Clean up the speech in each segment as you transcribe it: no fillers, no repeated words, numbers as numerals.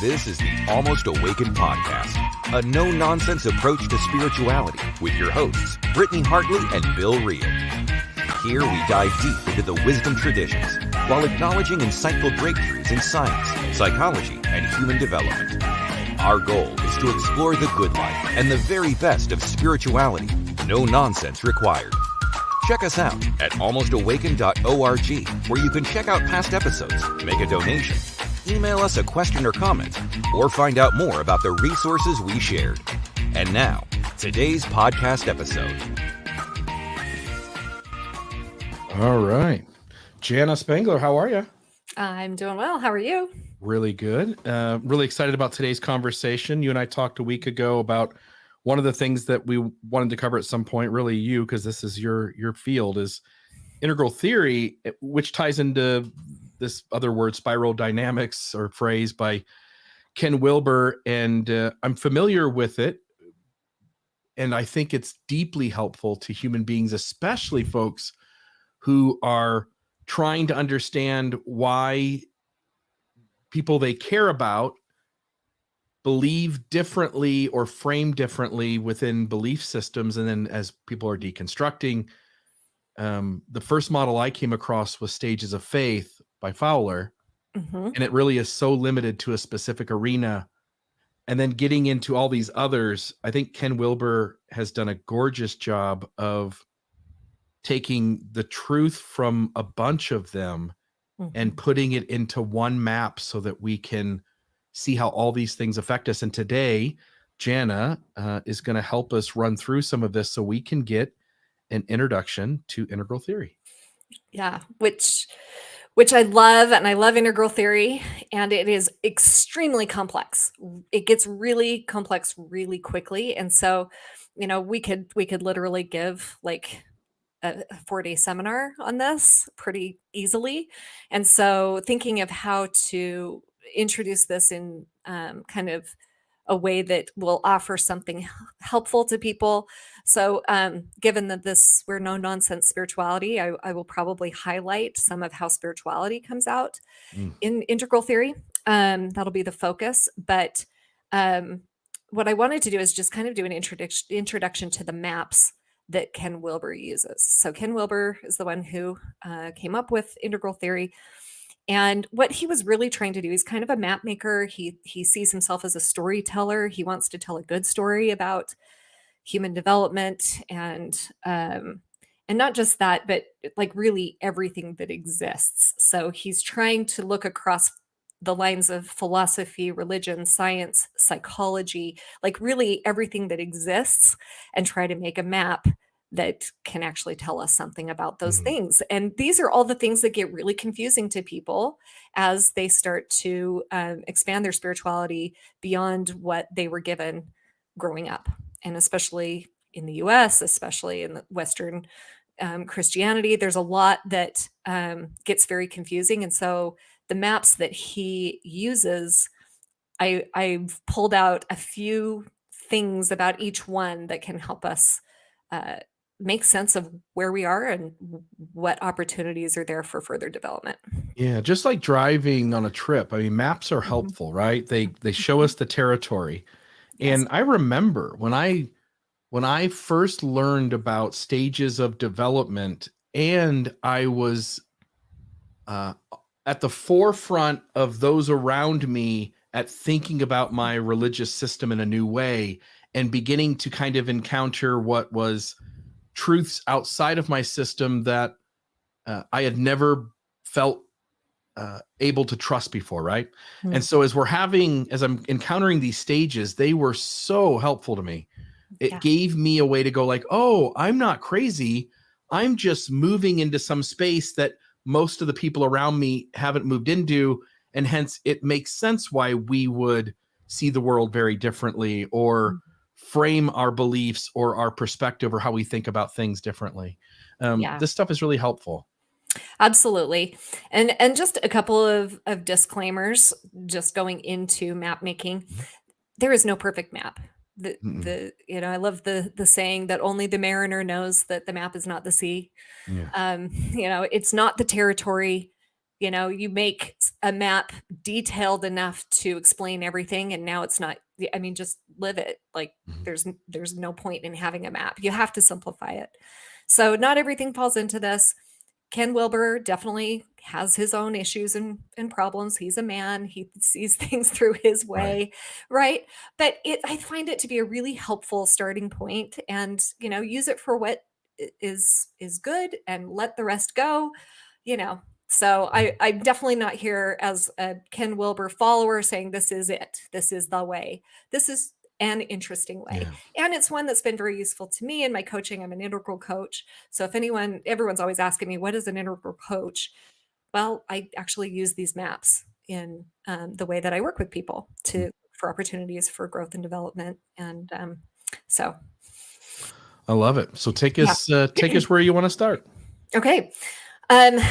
This is the Almost Awakened podcast, a no-nonsense approach to spirituality with your hosts, Brittany Hartley and Bill Reel. Here we dive deep into the wisdom traditions while acknowledging insightful breakthroughs in science, psychology, and human development. Our goal is to explore the good life and the very best of spirituality. No nonsense required. Check us out at almostawakened.org, where you can check out past episodes, make a donation, email us a question or comment, or find out more about the resources we shared. And now, today's podcast episode. All right. Jana Spangler, how are you? I'm doing well. How are you? Really good. Really excited about today's conversation. You and I talked a week ago about one of the things that we wanted to cover at some point, really you, because this is your field, is integral theory, which ties into this other word, spiral dynamics, or phrase by Ken Wilber. And I'm familiar with it. And I think it's deeply helpful to human beings, especially folks who are trying to understand why people they care about believe differently or frame differently within belief systems. And then as people are deconstructing, the first model I came across was Stages of Faith by Fowler. Mm-hmm. And it really is so limited to a specific arena. And then getting into all these others, I think Ken Wilber has done a gorgeous job of taking the truth from a bunch of them and putting it into one map so that we can see how all these things affect us. And today, Jana is going to help us run through some of this so we can get an introduction to integral theory. Yeah, which I love, and I love integral theory, and it is extremely complex. It gets really complex really quickly, and so, we could literally give like a 4-day seminar on this pretty easily. And so thinking of how to introduce this in kind of a way that will offer something helpful to people. So given that we're no nonsense spirituality, I will probably highlight some of how spirituality comes out in integral theory. That'll be the focus. But what I wanted to do is just kind of do an introduction to the maps that Ken Wilber uses. So Ken Wilber is the one who came up with integral theory. And what he was really trying to do, he's kind of a map maker. He sees himself as a storyteller. He wants to tell a good story about human development and not just that, but like really everything that exists. So he's trying to look across the lines of philosophy, religion, science, psychology, like really everything that exists, and try to make a map that can actually tell us something about those things. And these are all the things that get really confusing to people as they start to expand their spirituality beyond what they were given growing up. And especially in the US, especially in the Western Christianity, there's a lot that gets very confusing. And so the maps that he uses, I've pulled out a few things about each one that can help us make sense of where we are and what opportunities are there for further development. Yeah, just like driving on a trip. I mean, maps are helpful, right? They show us the territory. Yes. And I remember when I first learned about stages of development, and I was at the forefront of those around me at thinking about my religious system in a new way and beginning to kind of encounter what was truths outside of my system that I had never felt able to trust before, right? And so as I'm encountering these stages, they were so helpful to me. It gave me a way to go like, oh, I'm not crazy. I'm just moving into some space that most of the people around me haven't moved into. And hence it makes sense why we would see the world very differently or frame our beliefs or our perspective or how we think about things differently. This stuff is really helpful. Absolutely. And just a couple of disclaimers, just going into map making. There is no perfect map. I love the saying that only the mariner knows that the map is not the sea. Yeah. It's not the territory. You make a map detailed enough to explain everything, and now it's not, I mean, just live it. Like there's no point in having a map. You have to simplify it. So not everything falls into this. Ken Wilber definitely has his own issues and problems. He's a man. He sees things through his way, right? But I find it to be a really helpful starting point, and use it for what is good, and let the rest go. So I'm definitely not here as a Ken Wilber follower saying this is it. This is the way. This is an interesting way. Yeah. And it's one that's been very useful to me in my coaching. I'm an integral coach. So if everyone's always asking me, what is an integral coach? Well, I actually use these maps in the way that I work with people for opportunities for growth and development. And so. I love it. So take us where you want to start. Okay.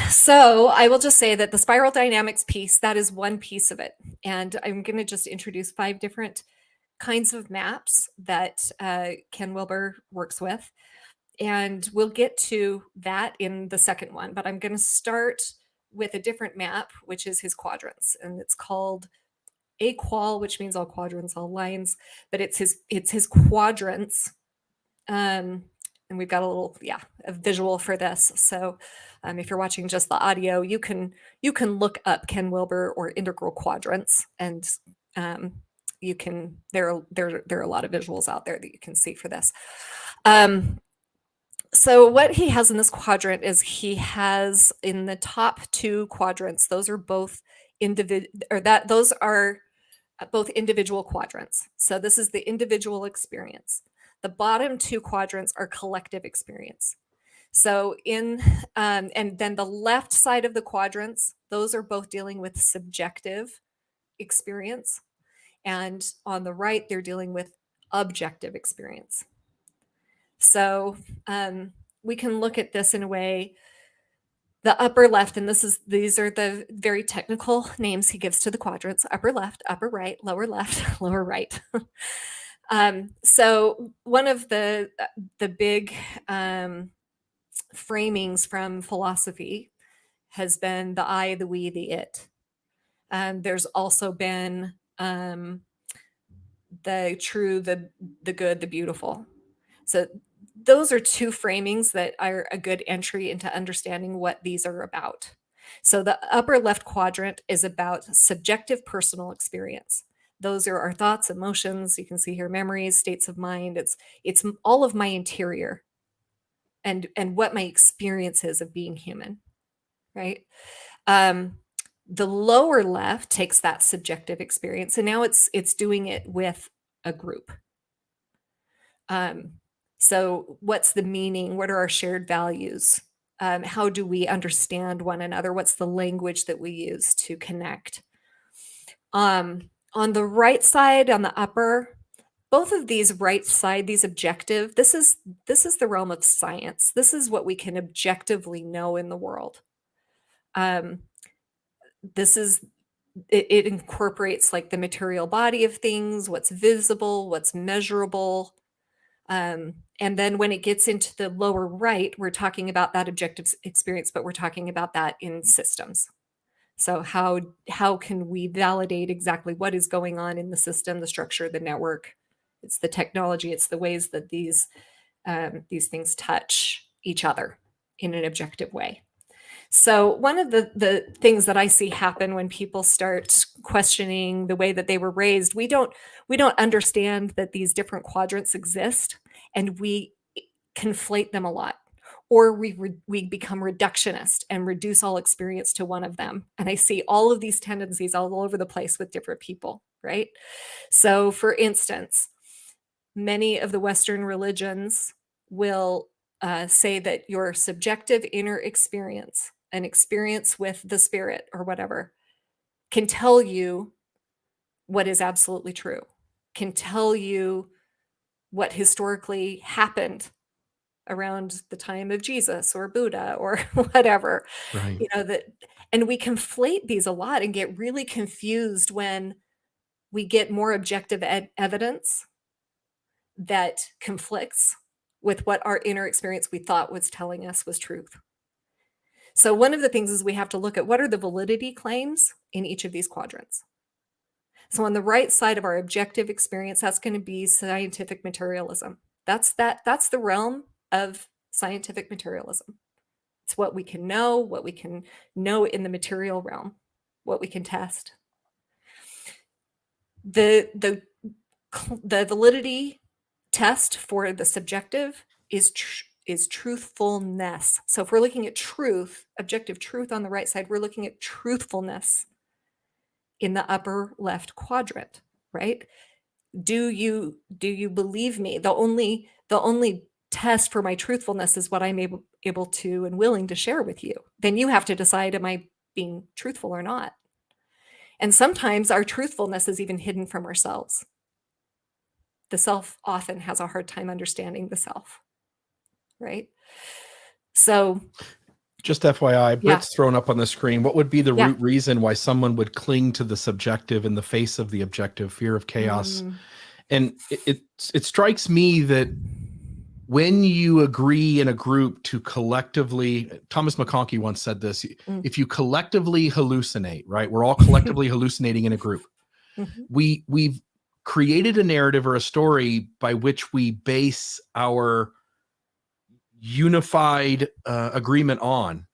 So I will just say that the spiral dynamics piece, that is one piece of it. And I'm going to just introduce 5 different kinds of maps that Ken Wilber works with. And we'll get to that in the second one, but I'm going to start with a different map, which is his quadrants. And it's called AQual, which means all quadrants, all lines, but it's his quadrants. And we've got a visual for this. So if you're watching just the audio, you can look up Ken Wilber or integral quadrants, and you can, there are a lot of visuals out there that you can see for this. So what he has in this quadrant is he has in the top 2 quadrants, those are both both individual quadrants. So this is the individual experience. The bottom 2 quadrants are collective experience. So and then the left side of the quadrants, those are both dealing with subjective experience. And on the right, they're dealing with objective experience. So we can look at this in a way. The upper left, and these are the very technical names he gives to the quadrants: upper left, upper right, lower left, lower right. So one of the big framings from philosophy has been the I, the we, the it. There's also been the true, the good, the beautiful. So those are 2 framings that are a good entry into understanding what these are about. So the upper left quadrant is about subjective personal experience. Those are our thoughts, emotions. You can see here memories, states of mind. It's all of my interior and what my experience is of being human, right? The lower left takes that subjective experience, and now it's doing it with a group. So what's the meaning? What are our shared values? How do we understand one another? What's the language that we use to connect? On the right side, on the upper, both of these right side, these objective, this is the realm of science. This is what we can objectively know in the world. It incorporates like the material body of things, what's visible, what's measurable. And then when it gets into the lower right, we're talking about that objective experience, but we're talking about that in systems. So how can we validate exactly what is going on in the system, the structure, the network? It's the technology, it's the ways that these things touch each other in an objective way. So one of the things that I see happen when people start questioning the way that they were raised, we don't understand that these different quadrants exist, and we conflate them a lot, or we become reductionist and reduce all experience to one of them. And I see all of these tendencies all over the place with different people, right? So for instance, many of the Western religions will say that your subjective inner experience, an experience with the spirit or whatever, can tell you what is absolutely true, can tell you what historically happened around the time of Jesus or Buddha or whatever. Right. And we conflate these a lot and get really confused when we get more objective evidence that conflicts with what our inner experience we thought was telling us was truth. So one of the things is we have to look at what are the validity claims in each of these quadrants. So on the right side of our objective experience, that's going to be scientific materialism. That's the realm of scientific materialism. It's what we can know in the material realm, what we can test. The validity test for the subjective is truthfulness. So if we're looking at truth, objective truth on the right side, we're looking at truthfulness in the upper left quadrant, right? Do you believe me? The only test for my truthfulness is what I'm able to and willing to share with you. Then you have to decide, am I being truthful or not? And sometimes our truthfulness is even hidden from ourselves. The self often has a hard time understanding the self, right? So just FYI, yeah, Britt's thrown up on the screen. What would be the yeah. root reason why someone would cling to the subjective in the face of the objective? Fear of chaos. And it strikes me that when you agree in a group to collectively, Thomas McConkie once said this, if you collectively hallucinate, right? We're all collectively hallucinating in a group. We've created a narrative or a story by which we base our unified agreement on.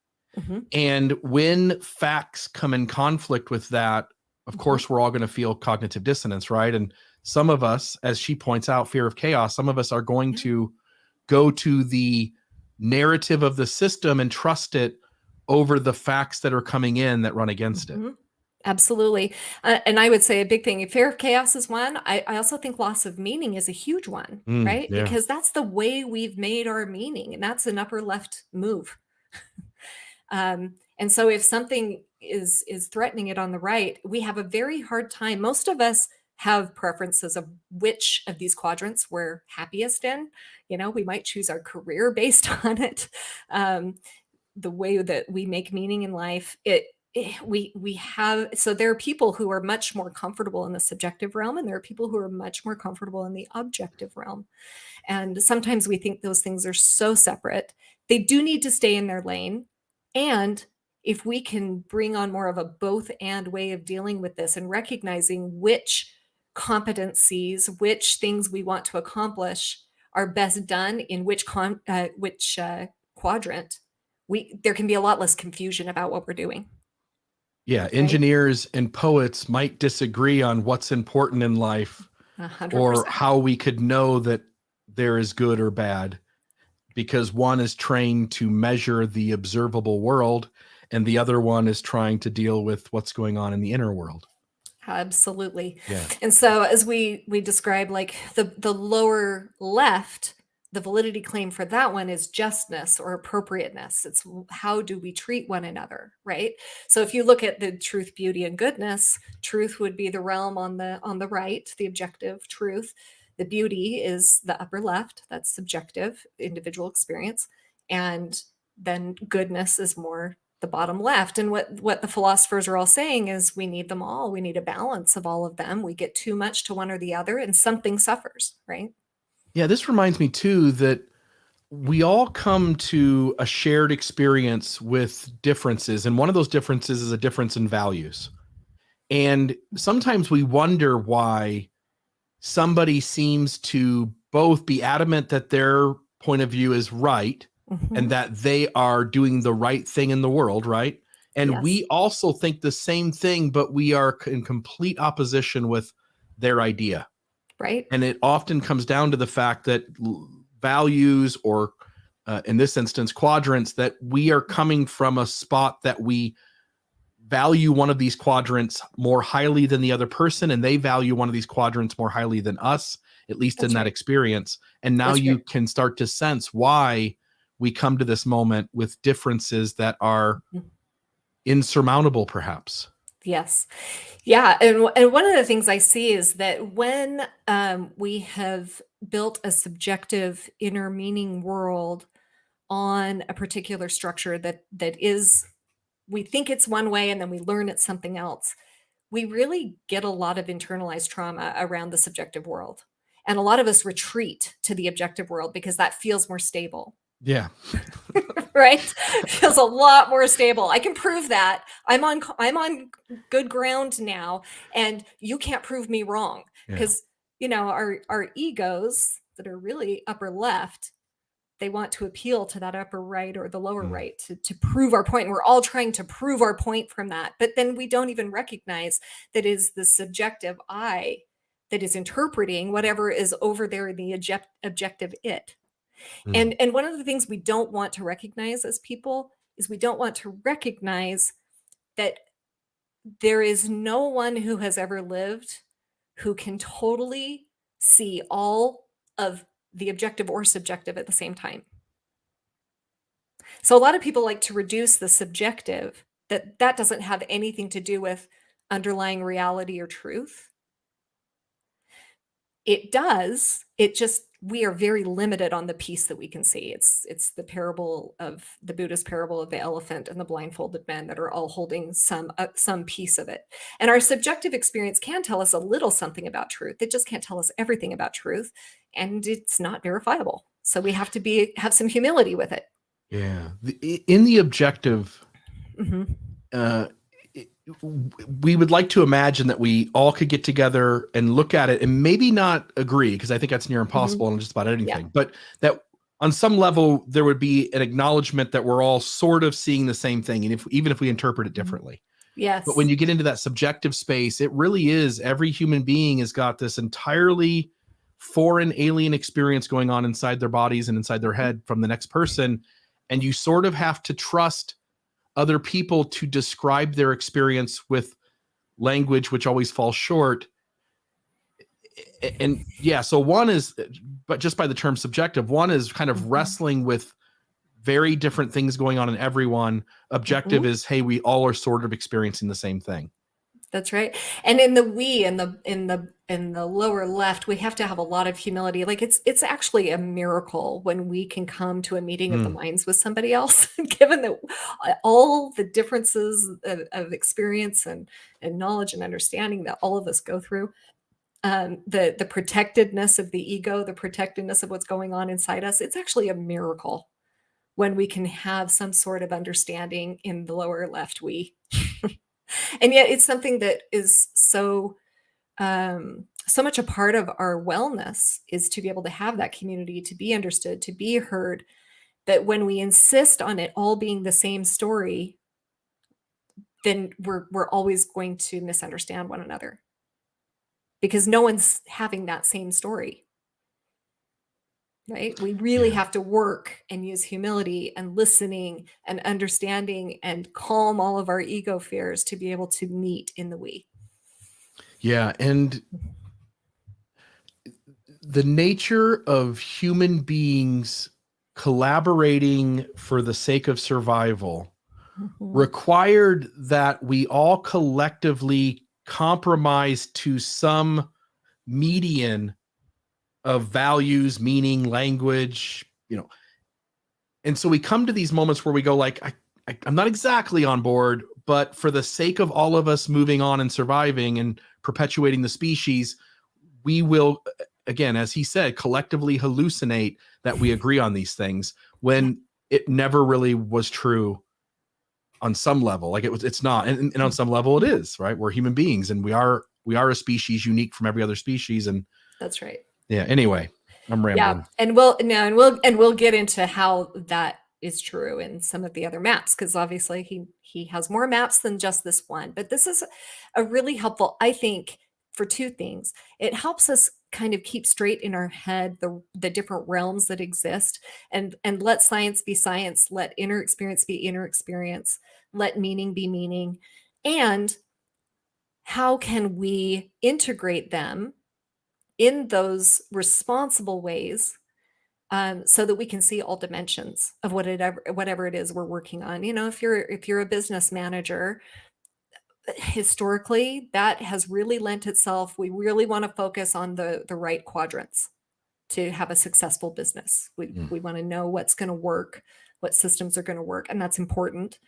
And when facts come in conflict with that, of course, we're all going to feel cognitive dissonance, right? And some of us, as she points out, fear of chaos, some of us are going to go to the narrative of the system and trust it over the facts that are coming in that run against it. Absolutely. And I would say a big thing, fear of chaos is one. I also think loss of meaning is a huge one, right? Yeah. Because that's the way we've made our meaning, and that's an upper left move. And so if something is threatening it on the right, we have a very hard time. Most of us have preferences of which of these quadrants we're happiest in. We might choose our career based on it. The way that we make meaning in life, we have, so there are people who are much more comfortable in the subjective realm, and there are people who are much more comfortable in the objective realm. And sometimes we think those things are so separate. They do need to stay in their lane. And if we can bring on more of a both and way of dealing with this and recognizing which competencies, which things we want to accomplish are best done in which quadrant, there can be a lot less confusion about what we're doing. Yeah, engineers and poets might disagree on what's important in life 100%. or how we could know that there is good or bad, because one is trained to measure the observable world and the other one is trying to deal with what's going on in the inner world. Absolutely. Yeah. And so as we describe, like the lower left, the validity claim for that one is justness or appropriateness. It's how do we treat one another, right? So if you look at the truth, beauty, and goodness, truth would be the realm on the right, the objective truth. The beauty is the upper left, that's subjective, individual experience. And then goodness is more the bottom left. And what the philosophers are all saying is we need them all. We need a balance of all of them. We get too much to one or the other and something suffers, right? Yeah, this reminds me too that we all come to a shared experience with differences. And one of those differences is a difference in values. And sometimes we wonder why somebody seems to both be adamant that their point of view is right and that they are doing the right thing in the world, right? And Yes. we also think the same thing, but we are in complete opposition with their idea. Right. And it often comes down to the fact that values, or in this instance, quadrants, that we are coming from a spot that we value one of these quadrants more highly than the other person, and they value one of these quadrants more highly than us, at least in that experience. And now you can start to sense why we come to this moment with differences that are insurmountable, perhaps. Yes. Yeah. And one of the things I see is that when we have built a subjective inner meaning world on a particular structure that is, we think it's one way and then we learn it's something else, we really get a lot of internalized trauma around the subjective world. And a lot of us retreat to the objective world because that feels more stable. Yeah. right? Feels a lot more stable. I can prove that. I'm on good ground now, and you can't prove me wrong. Yeah. Because our egos that are really upper left, they want to appeal to that upper right or the lower right to prove our point. And we're all trying to prove our point from that. But then we don't even recognize that is the subjective I that is interpreting whatever is over there in the objective it. And one of the things we don't want to recognize as people is we don't want to recognize that there is no one who has ever lived who can totally see all of the objective or subjective at the same time. So a lot of people like to reduce the subjective, that doesn't have anything to do with underlying reality or truth. It does. It just, we are very limited on the piece that we can see. It's the parable of the Buddhist parable of the elephant and the blindfolded men that are all holding some piece of it. And our subjective experience can tell us a little something about truth. It just can't tell us everything about truth, and it's not verifiable. So we have to have some humility with it. Yeah. In the objective, we would like to imagine that we all could get together and look at it and maybe not agree, because I think that's near impossible on just about anything, but that on some level there would be an acknowledgement that we're all sort of seeing the same thing, and even if we interpret it differently. Yes. But when you get into that subjective space, it really is, every human being has got this entirely foreign alien experience going on inside their bodies and inside their head from the next person. And you sort of have to trust other people to describe their experience with language, which always falls short. And yeah, so one is, but just by the term subjective, one is kind of wrestling with very different things going on in everyone. Objective is, hey, we all are sort of experiencing the same thing. That's right. And in the lower left, we have to have a lot of humility. Like it's actually a miracle when we can come to a meeting of the minds with somebody else, given that all the differences of experience and knowledge and understanding that all of us go through. The protectedness of the ego, the protectedness of what's going on inside us. It's actually a miracle when we can have some sort of understanding in the lower left we. And yet it's something that is so much a part of our wellness, is to be able to have that community, to be understood, to be heard, that when we insist on it all being the same story, then we're always going to misunderstand one another, because no one's having that same story. Right? We really have to work and use humility and listening and understanding and calm all of our ego fears to be able to meet in the we. Yeah. And the nature of human beings collaborating for the sake of survival required that we all collectively compromise to some median of values, meaning, language, and so we come to these moments where we go like, I'm not exactly on board, but for the sake of all of us moving on and surviving and perpetuating the species, we will, again, as he said, collectively hallucinate that we agree on these things, when it never really was true on some level. Like it's not, and on some level it is, right? We're human beings, and we are a species unique from every other species. And that's right. Yeah. Anyway, I'm rambling. Yeah, and we'll get into how that is true in some of the other maps, because obviously he has more maps than just this one. But this is a really helpful, I think, for two things. It helps us kind of keep straight in our head the different realms that exist, and let science be science, let inner experience be inner experience, let meaning be meaning, and how can we integrate them in those responsible ways, so that we can see all dimensions of whatever it is we're working on. If you're a business manager, historically, that has really lent itself. We really want to focus on the right quadrants to have a successful business. We want to know what's going to work, what systems are going to work, and that's important.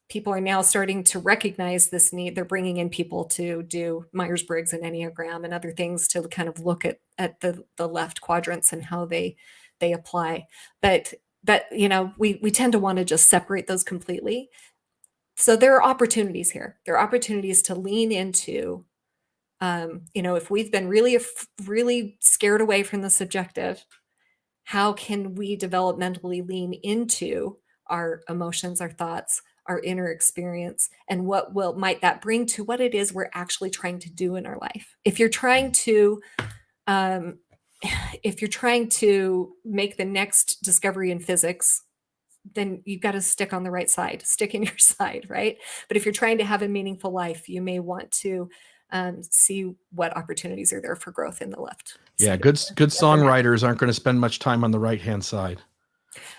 People are now starting to recognize this need. They're bringing in people to do Myers-Briggs and Enneagram and other things to kind of look at the left quadrants and how they apply. But that, we tend to want to just separate those completely. So there are opportunities here. There are opportunities to lean into, if we've been really scared away from the subjective, how can we developmentally lean into our emotions, our thoughts, our inner experience, and what might that bring to what it is we're actually trying to do in our life? If you're trying to make the next discovery in physics, then you've got to stick on the right side, stick in your side, right? But if you're trying to have a meaningful life, you may want to see what opportunities are there for growth in the left. Yeah, good songwriters aren't going to spend much time on the right-hand side.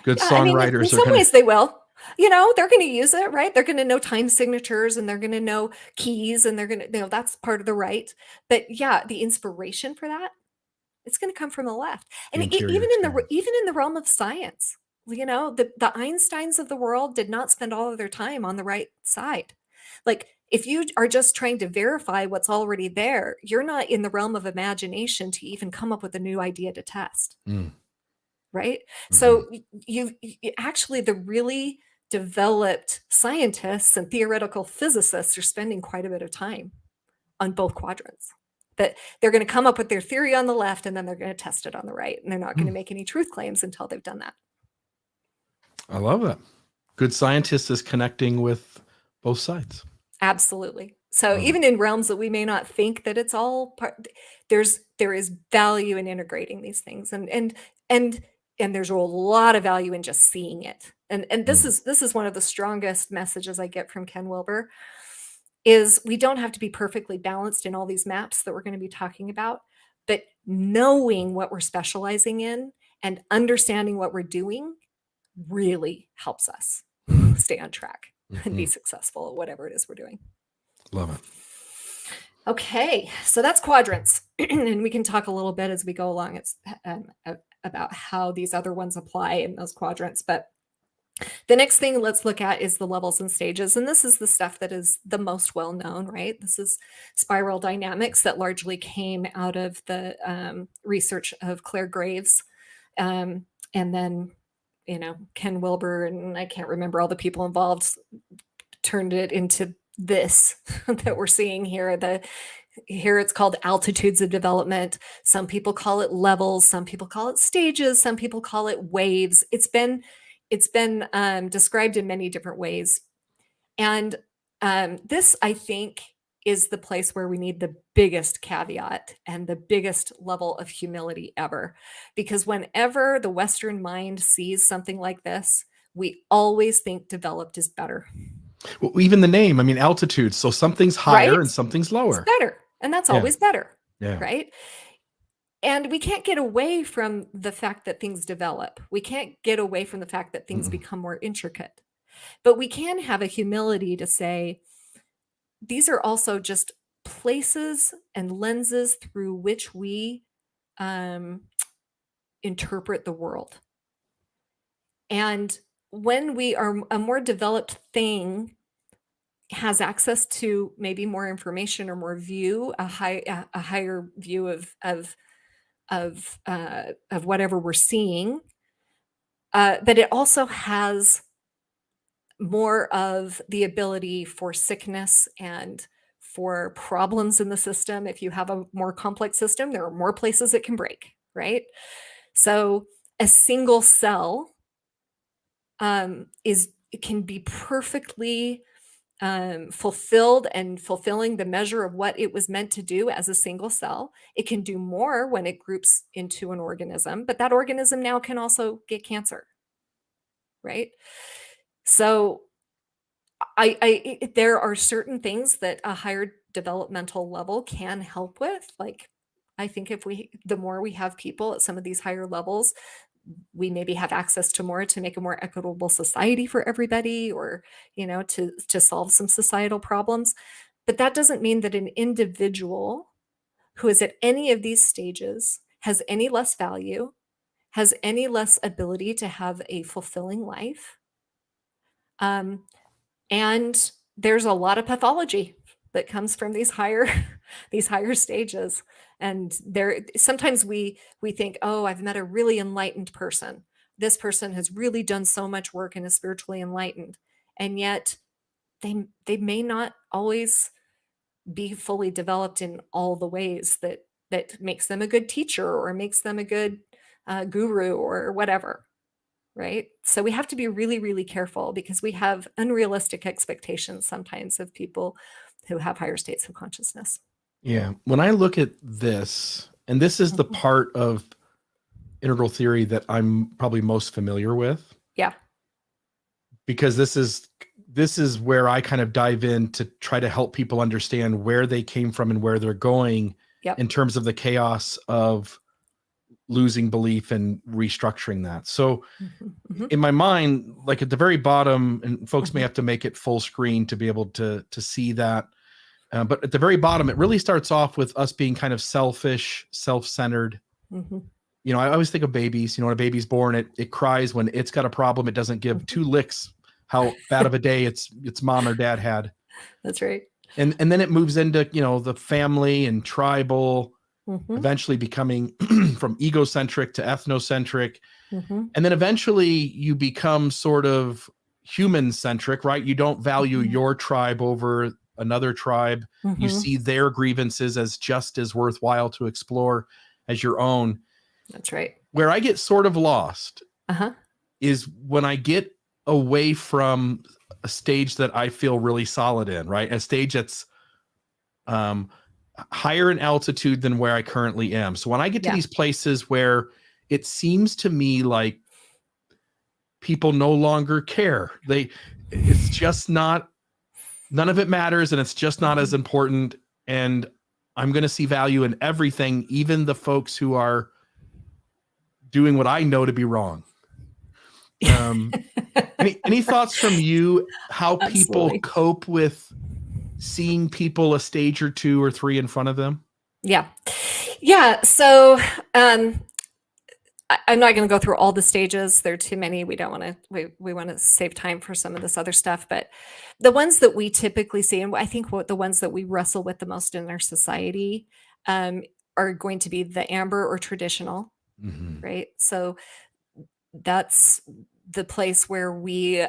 Good songwriters in some ways they will. They're going to use it, right? They're going to know time signatures, and they're going to know keys, and they're going to, that's part of the right. But yeah, the inspiration for that, it's going to come from the left. And even in the realm of science, the Einsteins of the world did not spend all of their time on the right side. Like, if you are just trying to verify what's already there, you're not in the realm of imagination to even come up with a new idea to test. Right? Mm-hmm. So you actually, the really developed scientists and theoretical physicists are spending quite a bit of time on both quadrants. That they're going to come up with their theory on the left, and then they're going to test it on the right. And they're not going to make any truth claims until they've done that. I love that. Good scientist is connecting with both sides. Absolutely. So even in realms that we may not think that it's all part, there is value in integrating these things, and there's a lot of value in just seeing it. And this is one of the strongest messages I get from Ken Wilber, is we don't have to be perfectly balanced in all these maps that we're going to be talking about, but knowing what we're specializing in and understanding what we're doing really helps us stay on track and be successful at whatever it is we're doing. Love it. Okay, so that's quadrants. And we can talk a little bit as we go along. It's about how these other ones apply in those quadrants. But the next thing let's look at is the levels and stages. And this is the stuff that is the most well known, right? This is spiral dynamics that largely came out of the research of Claire Graves. And then, Ken Wilber, and I can't remember all the people involved, turned it into this that we're seeing here. Here it's called altitudes of development. Some people call it levels. Some people call it stages. Some people call it waves. It's been described in many different ways. And this, I think, is the place where we need the biggest caveat and the biggest level of humility ever. Because whenever the Western mind sees something like this, we always think developed is better. Well, even the name, altitude. So something's higher and something's lower. It's better. And that's always better. Yeah. Right? And we can't get away from the fact that things develop. We can't get away from the fact that things become more intricate. But we can have a humility to say, these are also just places and lenses through which we interpret the world. And when we are a more developed thing, has access to maybe more information or more view, a higher view of whatever we're seeing, but it also has more of the ability for sickness and for problems in the system. If you have a more complex system, there are more places it can break, right? So a single cell can be perfectly fulfilled and fulfilling the measure of what it was meant to do as a single cell. It can do more when it groups into an organism, but that organism now can also get cancer, right? So there are certain things that a higher developmental level can help with. Like, I think the more we have people at some of these higher levels, we maybe have access to more to make a more equitable society for everybody, or, to solve some societal problems. But that doesn't mean that an individual who is at any of these stages has any less value, has any less ability to have a fulfilling life. And there's a lot of pathology that comes from these higher stages. And sometimes we think, oh, I've met a really enlightened person. this person has really done so much work and is spiritually enlightened, and yet they may not always be fully developed in all the ways that makes them a good teacher or makes them a good guru or whatever, right? So we have to be really, really careful because we have unrealistic expectations sometimes of people who have higher states of consciousness. Yeah. When I look at this, and this is the part of integral theory that I'm probably most familiar with, Yeah. because this is where I kind of dive in to try to help people understand where they came from and where they're going Yep. in terms of the chaos of losing belief and restructuring that. So in my mind, like at the very bottom, and folks may have to make it full screen to be able to see that. But at the very bottom, it really starts off with us being kind of selfish, self-centered. You know, I always think of babies. You know, when a baby's born, it cries when it's got a problem. It doesn't give two licks how bad of a day its mom or dad had. That's right. And then it moves into, you know, the family and tribal, eventually becoming from egocentric to ethnocentric. And then eventually you become sort of human-centric, right? You don't value your tribe over another tribe. You see their grievances as just as worthwhile to explore as your own. That's right. Where I get sort of lost is when I get away from a stage that I feel really solid in, right? A stage that's higher in altitude than where I currently am. So when I get to these places where it seems to me like people no longer care, it's just not, none of it matters, and it's just not as important. And I'm going to see value in everything, even the folks who are doing what I know to be wrong. Any thoughts from you how people cope with seeing people a stage or two or three in front of them? Yeah. So I'm not going to go through all the stages. There are too many. We don't want to, we want to save time for some of this other stuff, but the ones that we typically see, and I think the ones that we wrestle with the most in our society are going to be the amber or traditional, right? So that's the place where we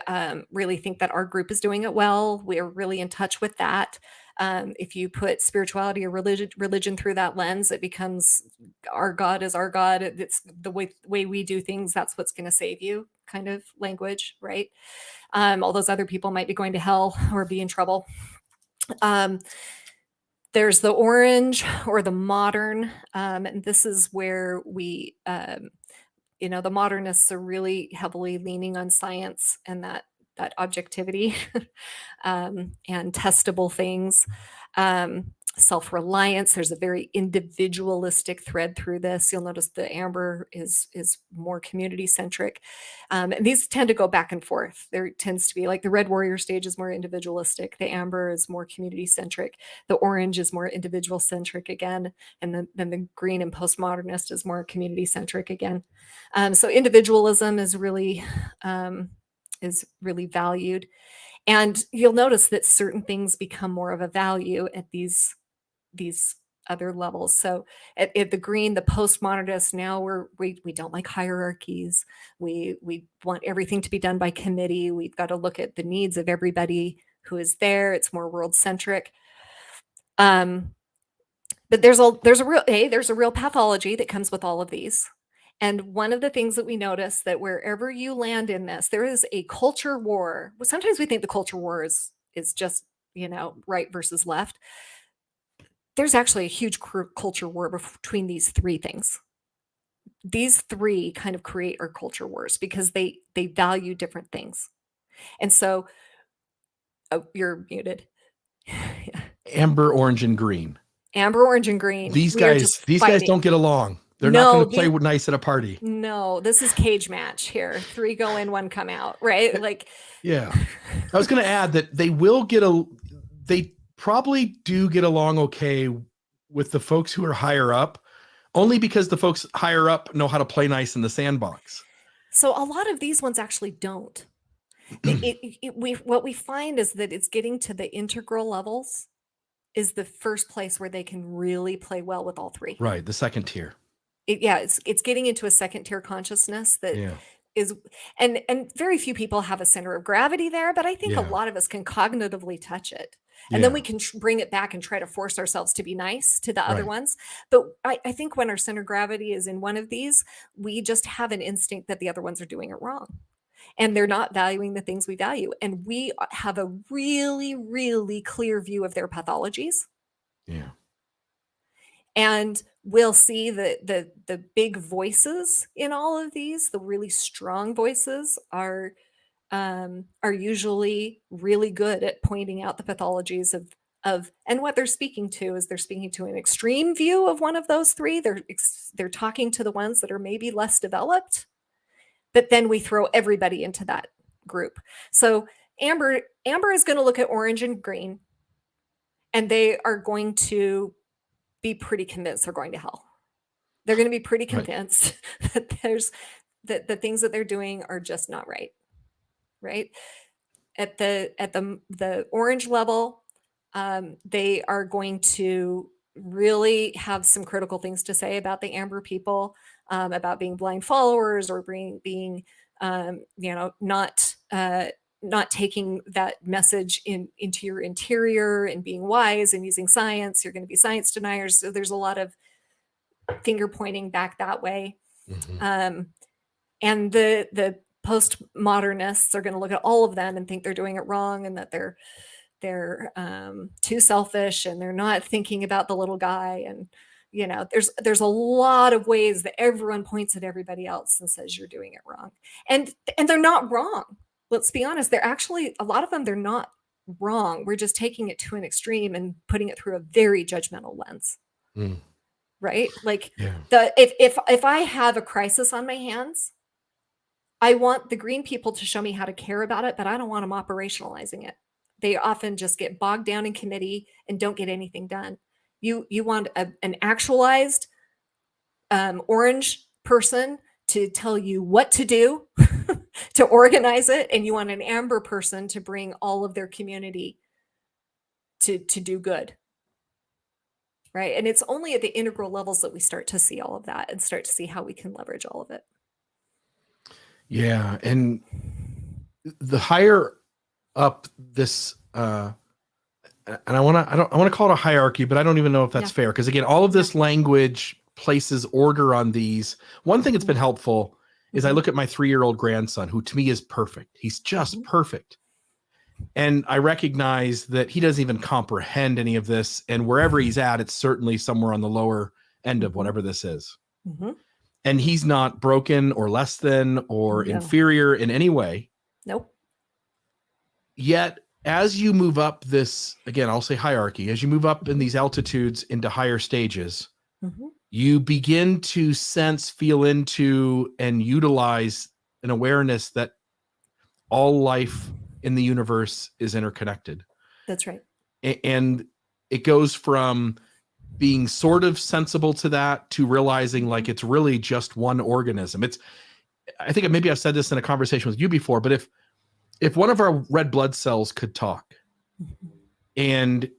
really think that our group is doing it well. We're really in touch with that. If you put spirituality or religion through that lens, it becomes our God is our God. It's the way we do things. That's what's going to save you kind of language, right? All those other people might be going to hell or be in trouble. There's the orange or the modern. And this is where we, the modernists are really heavily leaning on science and that objectivity and testable things. Self-reliance. There's a very individualistic thread through this. You'll notice the amber is more community-centric. And these tend to go back and forth. There tends to be like the red warrior stage is more individualistic. The amber is more community-centric. The orange is more individual-centric again. And then the green and postmodernist is more community-centric again. So individualism is really valued. And you'll notice that certain things become more of a value at these other levels. So at the green, the postmodernists, now we don't like hierarchies. We want everything to be done by committee. We've got to look at the needs of everybody who is there. It's more world centric. But there's a real pathology that comes with all of these. And one of the things that we notice that wherever you land in this, there is a culture war. Sometimes we think the culture war is just, right versus left. There's actually a huge culture war between these three things. These three kind of create our culture wars because they value different things. And so, you're muted. Amber, orange, and green. Amber, orange, and green. These guys don't get along. They're not going to play nice at a party. No, this is cage match here. 3 go in, 1 come out, right? Like, yeah. I was going to add that they probably do get along okay with the folks who are higher up, only because the folks higher up know how to play nice in the sandbox. So a lot of these ones actually don't. What we find is that it's getting to the integral levels is the first place where they can really play well with all three. Right, the second tier. It's getting into a second tier consciousness that is, and very few people have a center of gravity there, but I think a Yeah. lot of us can cognitively touch it. And Yeah. then we can bring it back and try to force ourselves to be nice to the other Right. ones. But I think when our center of gravity is in one of these, we just have an instinct that the other ones are doing it wrong and they're not valuing the things we value. And we have a really, really clear view of their pathologies. Yeah. And we'll see the big voices in all of these, the really strong voices are usually really good at pointing out the pathologies of and what they're speaking to is they're speaking to an extreme view of one of those three. They're talking to the ones that are maybe less developed, but then we throw everybody into that group. So Amber is going to look at orange and green, and they are going to be pretty convinced they're going to hell. They're going to be pretty convinced that that the things that they're doing are just not right. Right? At the orange level, they are going to really have some critical things to say about the amber people, about being blind followers or being not taking that message into your interior and being wise and using science. You're going to be science deniers. So there's a lot of finger pointing back that way. Mm-hmm. And the postmodernists are going to look at all of them and think they're doing it wrong and that they're too selfish and they're not thinking about the little guy. And there's a lot of ways that everyone points at everybody else and says you're doing it wrong, and they're not wrong. Let's be honest, they're actually, a lot of them, they're not wrong. We're just taking it to an extreme and putting it through a very judgmental lens. Right? Like, if I have a crisis on my hands, I want the green people to show me how to care about it, but I don't want them operationalizing it. They often just get bogged down in committee and don't get anything done. You want an actualized orange person to tell you what to do, to organize it, and you want an amber person to bring all of their community to do good. Right? And it's only at the integral levels that we start to see all of that and start to see how we can leverage all of it. Yeah. And the higher up this, and I want to call it a hierarchy, but I don't even know if that's fair. Because again, all of this language places order on these. One thing that's been helpful is I look at my 3-year-old grandson, who to me is perfect. He's just perfect. And I recognize that he doesn't even comprehend any of this. And wherever he's at, it's certainly somewhere on the lower end of whatever this is. And he's not broken or less than or inferior in any way. Nope. Yet, as you move up this, again, I'll say hierarchy, as you move up in these altitudes into higher stages, you begin to sense, feel into, and utilize an awareness that all life in the universe is interconnected. That's right. And it goes from being sort of sensible to that to realizing like it's really just one organism. I think maybe I've said this in a conversation with you before, but if one of our red blood cells could talk and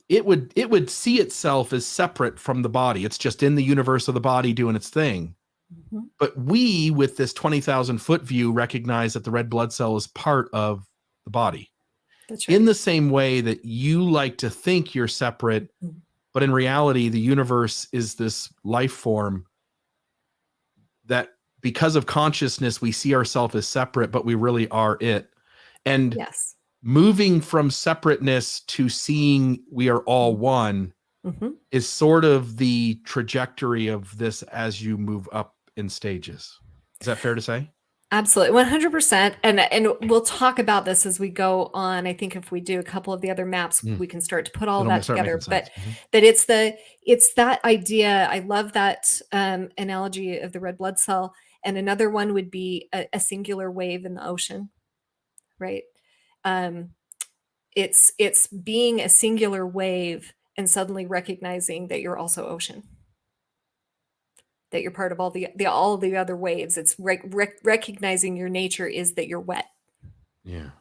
it would see itself as separate from the body, it's just in the universe of the body doing its thing. But we, with this 20,000 foot view, recognize that the red blood cell is part of the body. That's right. In the same way that you like to think you're separate, but in reality, the universe is this life form that because of consciousness, we see ourselves as separate, but we really are it. And moving from separateness to seeing we are all one is sort of the trajectory of this as you move up in stages. Is that fair to say? Absolutely. 100%. And we'll talk about this as we go on. I think if we do a couple of the other maps, we can start to put all that together. But it's that idea. I love that analogy of the red blood cell. And another one would be a singular wave in the ocean, right? It's being a singular wave and suddenly recognizing that you're also ocean, that you're part of all the other waves. It's recognizing your nature is that you're wet. Yeah.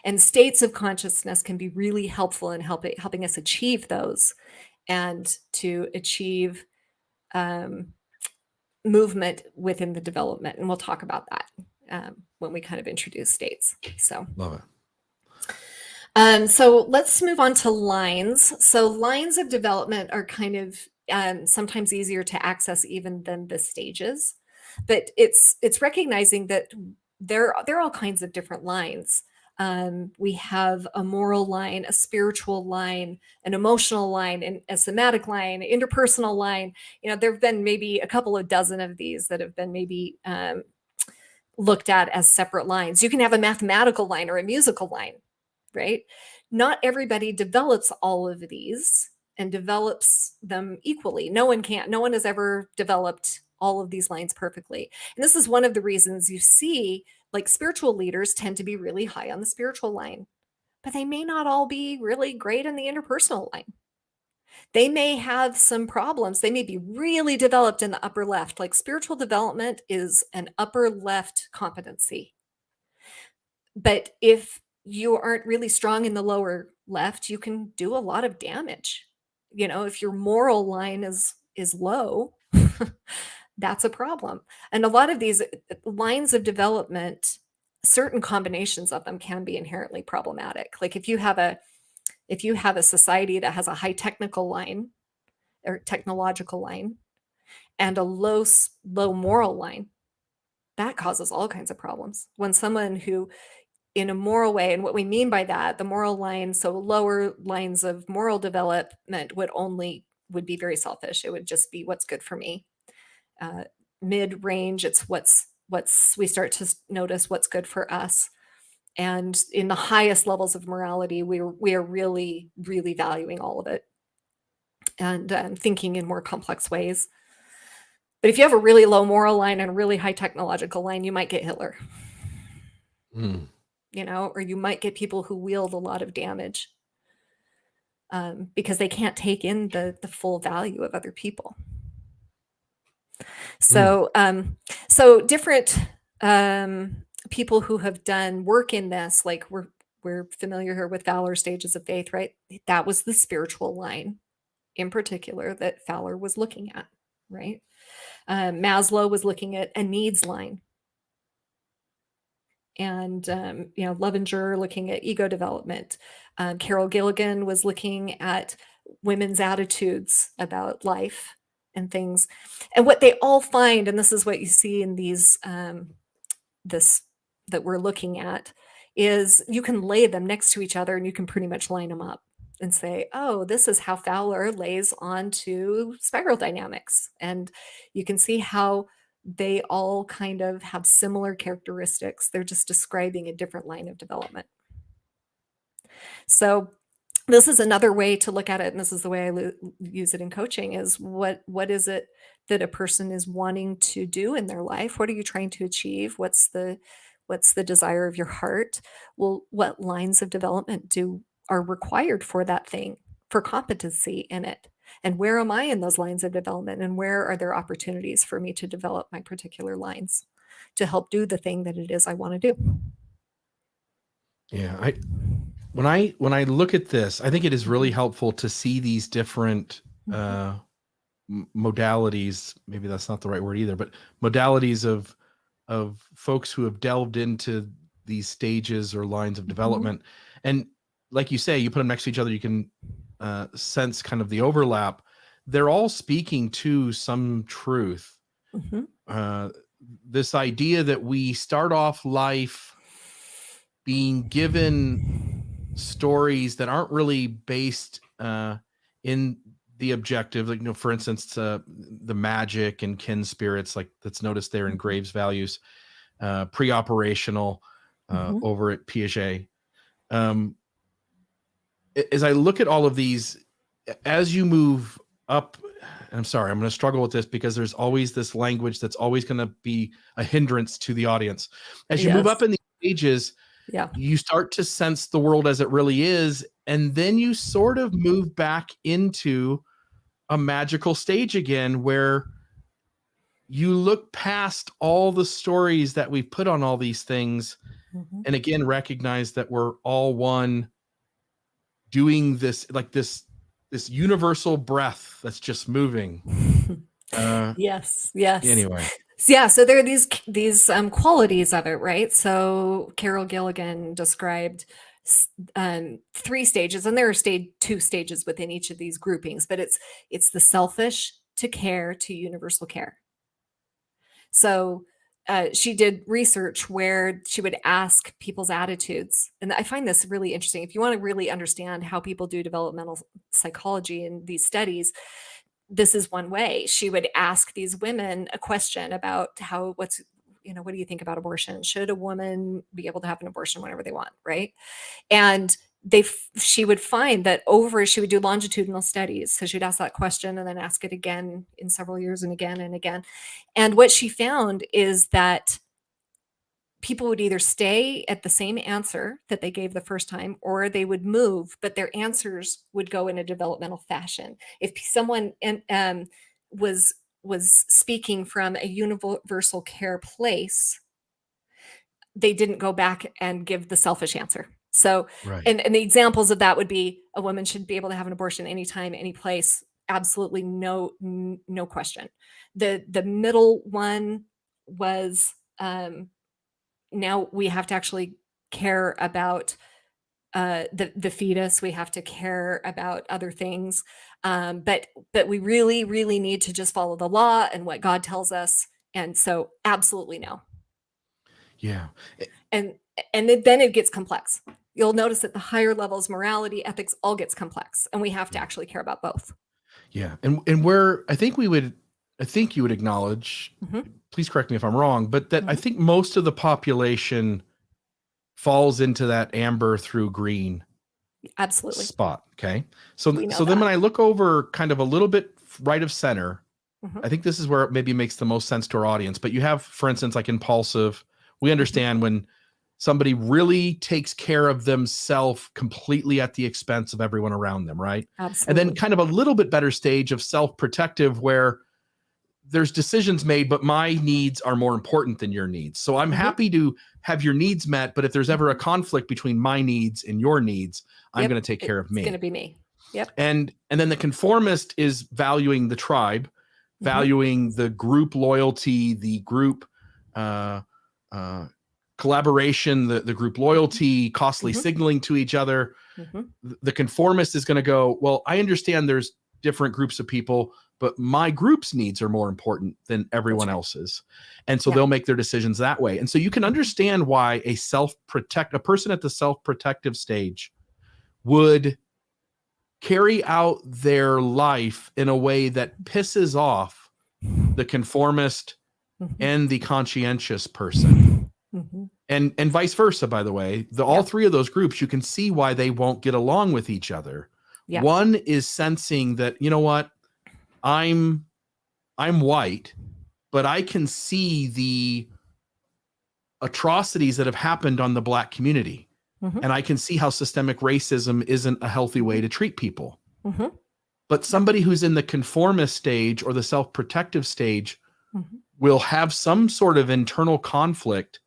And states of consciousness can be really helpful in helping us achieve those and to achieve movement within the development. And we'll talk about that when we kind of introduce states. So Love it. So let's move on to lines. So lines of development are kind of sometimes easier to access even than the stages, but it's recognizing that there are all kinds of different lines. We have a moral line, a spiritual line, an emotional line, a somatic line, interpersonal line. There have been maybe a couple of dozen of these that have been maybe looked at as separate lines. You can have a mathematical line or a musical line, right? Not everybody develops all of these and develops them equally. No one has ever developed all of these lines perfectly. And this is one of the reasons you see like spiritual leaders tend to be really high on the spiritual line, but they may not all be really great in the interpersonal line. They may have some problems. They may be really developed in the upper left. Like spiritual development is an upper left competency. But if you aren't really strong in the lower left, you can do a lot of damage. If your moral line is low, that's a problem. And a lot of these lines of development, certain combinations of them can be inherently problematic. Like if you have a society that has a high technical line or technological line and a low moral line, that causes all kinds of problems. When someone who in a moral way, and what we mean by that, the moral line, so lower lines of moral development would be very selfish. It would just be what's good for me. Mid-range, it's we start to notice what's good for us. And in the highest levels of morality, we are really, really valuing all of it and thinking in more complex ways. But if you have a really low moral line and a really high technological line, you might get Hitler. Or you might get people who wield a lot of damage because they can't take in the full value of other people. So, so different people who have done work in this, like we're familiar here with Fowler's Stages of Faith, right? That was the spiritual line in particular that Fowler was looking at, right? Maslow was looking at a needs line. And, Lovinger looking at ego development. Carol Gilligan was looking at women's attitudes about life and things. And what they all find, and this is what you see in these, this that we're looking at, is you can lay them next to each other and you can pretty much line them up and say, oh, this is how Fowler lays onto spiral dynamics. And you can see how they all kind of have similar characteristics. They're just describing a different line of development. So this is another way to look at it, and this is the way I use it in coaching, is what is it that a person is wanting to do in their life? What are you trying to achieve? What's the desire of your heart? Well, what lines of development are required for that thing, for competency in it? And where am I in those lines of development? And where are there opportunities for me to develop my particular lines to help do the thing that it is I want to do? Yeah, when I look at this, I think it is really helpful to see these different modalities. Maybe that's not the right word either, but modalities of folks who have delved into these stages or lines of development. And like you say, you put them next to each other, you can sense kind of the overlap. They're all speaking to some truth. This idea that we start off life being given stories that aren't really based in the objective, like, for instance, the magic and kin spirits, like that's noticed there in Graves' values, pre-operational over at Piaget. As I look at all of these, as you move up, and I'm sorry, I'm going to struggle with this because there's always this language that's always going to be a hindrance to the audience. As you move up in the stages, you start to sense the world as it really is, and then you sort of move back into a magical stage again where you look past all the stories that we've put on all these things and again recognize that we're all one, doing this, like this universal breath that's just moving. Yes, yes. Anyway, Yeah, so there are these qualities of it, right? So Carol Gilligan described 3 stages, and there are two stages within each of these groupings, but it's the selfish to care to universal care. So she did research where she would ask people's attitudes. And I find this really interesting. If you want to really understand how people do developmental psychology in these studies, this is one way. She would ask these women a question about what do you think about abortion? Should a woman be able to have an abortion whenever they want, right? And she would find that she would do longitudinal studies. So she'd ask that question and then ask it again in several years and again and again. And what she found is that people would either stay at the same answer that they gave the first time, or they would move, but their answers would go in a developmental fashion. If someone was speaking from a universal care place, they didn't go back and give the selfish answer. So, right. and the examples of that would be a woman should be able to have an abortion anytime, any place, absolutely no question. The middle one was now we have to actually care about the fetus. We have to care about other things, but we really, really need to just follow the law and what God tells us. And so, absolutely no. Yeah. And then it gets complex. You'll notice that the higher levels, morality, ethics, all gets complex, and we have to actually care about both. Yeah. And where I think you would acknowledge, please correct me if I'm wrong, but that I think most of the population falls into that amber through green absolutely spot. Okay. So then when I look over kind of a little bit right of center, I think this is where it maybe makes the most sense to our audience. But you have, for instance, like impulsive, we understand when somebody really takes care of themselves completely at the expense of everyone around them, right? Absolutely. And then kind of a little bit better stage of self-protective where there's decisions made, but my needs are more important than your needs. So I'm happy to have your needs met, but if there's ever a conflict between my needs and your needs, I'm going to take care of me. It's going to be me. Yep. And then the conformist is valuing the tribe, valuing the group loyalty, the group collaboration, the group loyalty, costly signaling to each other. The conformist is going to go, well, I understand there's different groups of people, but my group's needs are more important than everyone else's. And so they'll make their decisions that way. And so you can understand why a person at the self-protective stage would carry out their life in a way that pisses off the conformist and the conscientious person. And vice versa, by the way. All three of those groups, you can see why they won't get along with each other. Yeah. One is sensing that, you know what, I'm white, but I can see the atrocities that have happened on the Black community. And I can see how systemic racism isn't a healthy way to treat people. But somebody who's in the conformist stage or the self-protective stage will have some sort of internal conflict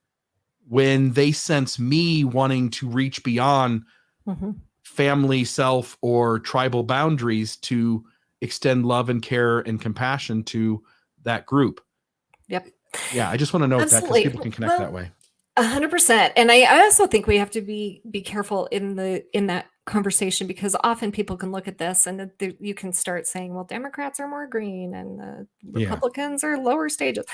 when they sense me wanting to reach beyond family, self, or tribal boundaries to extend love and care and compassion to that group. Yep. Yeah, I just want to note that because people can connect that way. 100%. And I also think we have to be careful in that conversation, because often people can look at this and you can start saying, well, Democrats are more green and Republicans are lower stages.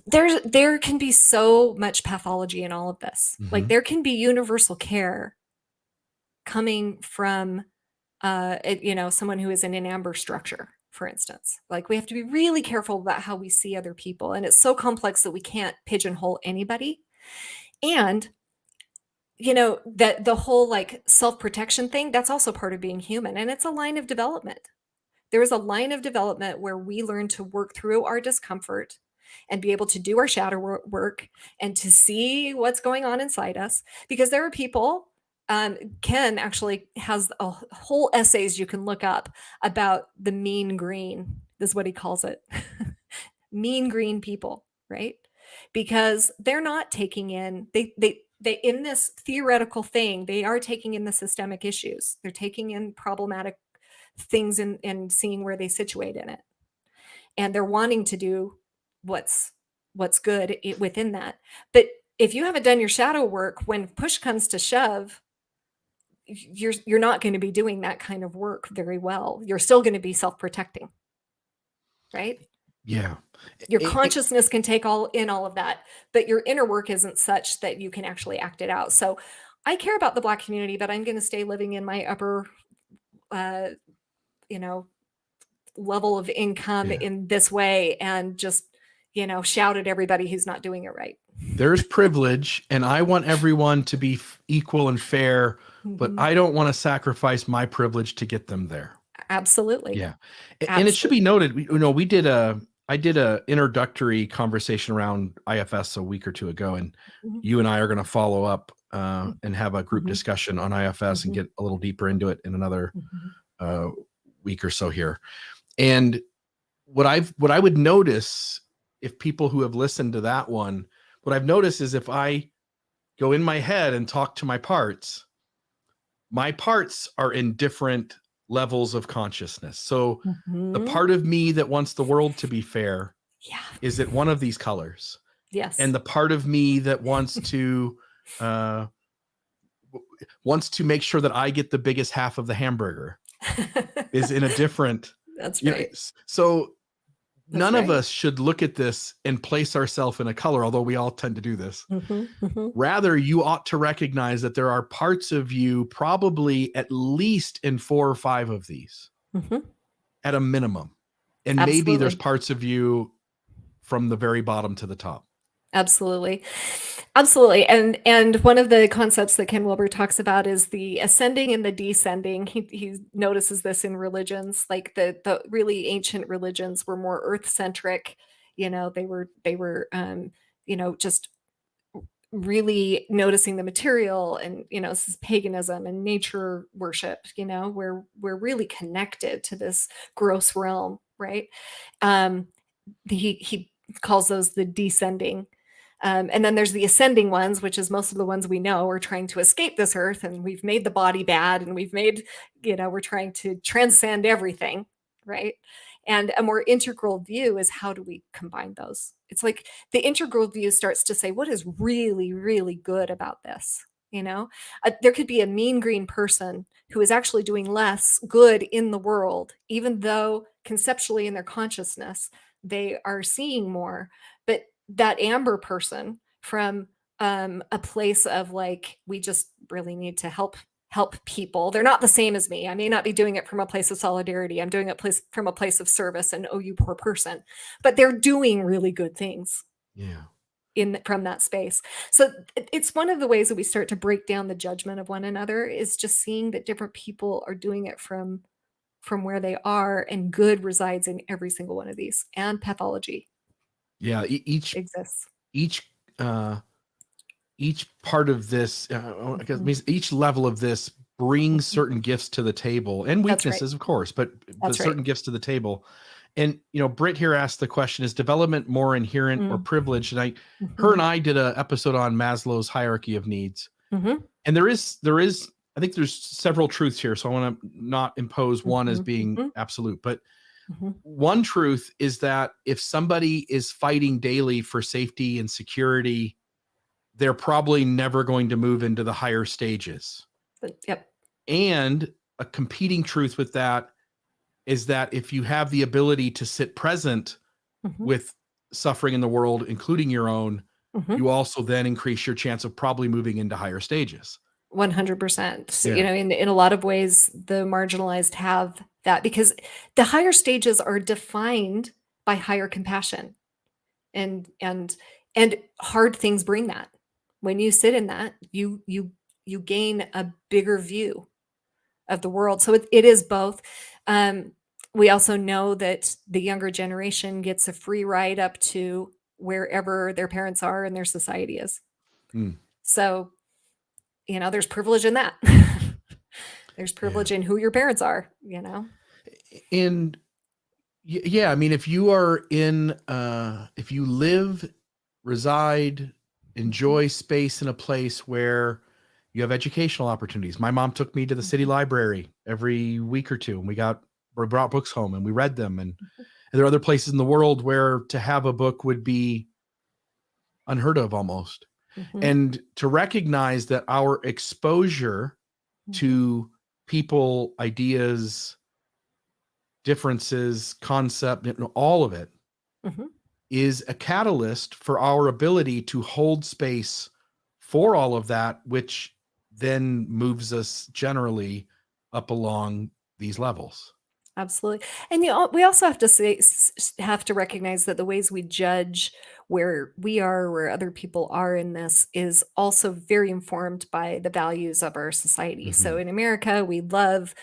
There can be so much pathology in all of this. Like there can be universal care coming from someone who is in an amber structure, for instance. Like we have to be really careful about how we see other people. And it's so complex that we can't pigeonhole anybody. And, that the whole like self-protection thing, that's also part of being human. And it's a line of development. There is a line of development where we learn to work through our discomfort and be able to do our shadow work and to see what's going on inside us. Because there are people, Ken actually has a whole essays you can look up about the mean green. This is what he calls it. Mean green people, right? Because they're not taking in, they in this theoretical thing, they are taking in the systemic issues. They're taking in problematic things and seeing where they situate in it. and they're wanting to do what's good within that. But if you haven't done your shadow work, when push comes to shove, you're not going to be doing that kind of work very well. You're still going to be self-protecting, right? Yeah. Your consciousness can take all of that, but your inner work isn't such that you can actually act it out. So I care about the Black community, but I'm going to stay living in my upper, level of income in this way, and just, shout at everybody who's not doing it right. There's privilege, and I want everyone to be equal and fair, but I don't want to sacrifice my privilege to get them there. Absolutely. Yeah. And it should be noted, I did a introductory conversation around IFS a week or two ago, and you and I are going to follow up and have a group discussion on IFS and get a little deeper into it in another week or so here. And what I would notice, if people who have listened to that one, what I've noticed is if I go in my head and talk to my parts are in different levels of consciousness. So the part of me that wants the world to be fair is at one of these colors. Yes. And the part of me that wants to make sure that I get the biggest half of the hamburger is in a different. That's right. So none of us should look at this and place ourselves in a color, although we all tend to do this. Rather, you ought to recognize that there are parts of you, probably at least in 4 or 5 of these, at a minimum. And maybe there's parts of you from the very bottom to the top. Absolutely. Absolutely. And one of the concepts that Ken Wilber talks about is the ascending and the descending. He notices this in religions, like the really ancient religions were more earth-centric. They were just really noticing the material, and this is paganism and nature worship, where we're really connected to this gross realm, right? He calls those the descending. And then there's the ascending ones, which is most of the ones we know are trying to escape this earth, and we've made the body bad, and we've made, we're trying to transcend everything, right? And a more integral view is, how do we combine those? It's like the integral view starts to say, what is really, really good about this? There could be a mean green person who is actually doing less good in the world, even though conceptually in their consciousness, they are seeing more. But that amber person from a place of like, we just really need to help people. They're not the same as me. I may not be doing it from a place of solidarity. I'm doing it from a place of service and, oh, you poor person. But they're doing really good things. Yeah. From that space. So it's one of the ways that we start to break down the judgment of one another, is just seeing that different people are doing it from where they are, and good resides in every single one of these, and pathology. Yeah, each exists. Each part of this, each level of this brings certain gifts to the table, and weaknesses, of course, but certain gifts to the table. And Britt here asked the question: is development more inherent or privileged? And her and I did an episode on Maslow's hierarchy of needs, and there is. I think there's several truths here, so I want to not impose one as being absolute, but one truth is that if somebody is fighting daily for safety and security, they're probably never going to move into the higher stages. Yep. And a competing truth with that is that if you have the ability to sit present with suffering in the world, including your own, you also then increase your chance of probably moving into higher stages. 100%. So, in a lot of ways, the marginalized have that, because the higher stages are defined by higher compassion, and hard things bring that. When you sit in that, you gain a bigger view of the world. So it is both. We also know that the younger generation gets a free ride up to wherever their parents are and their society is. So, there's privilege in that. There's privilege in who your parents are, And if you are in, if you live, reside, enjoy space in a place where you have educational opportunities. My mom took me to the city library every week or two, and we brought books home and we read them. And there are other places in the world where to have a book would be unheard of almost. Mhm. And to recognize that our exposure to people, ideas, differences, concept, all of it Mhm. is a catalyst for our ability to hold space for all of that, which then moves us generally up along these levels. Absolutely. And we also have to have to recognize that the ways we judge where we are, where other people are in this, is also very informed by the values of our society. So in America, we love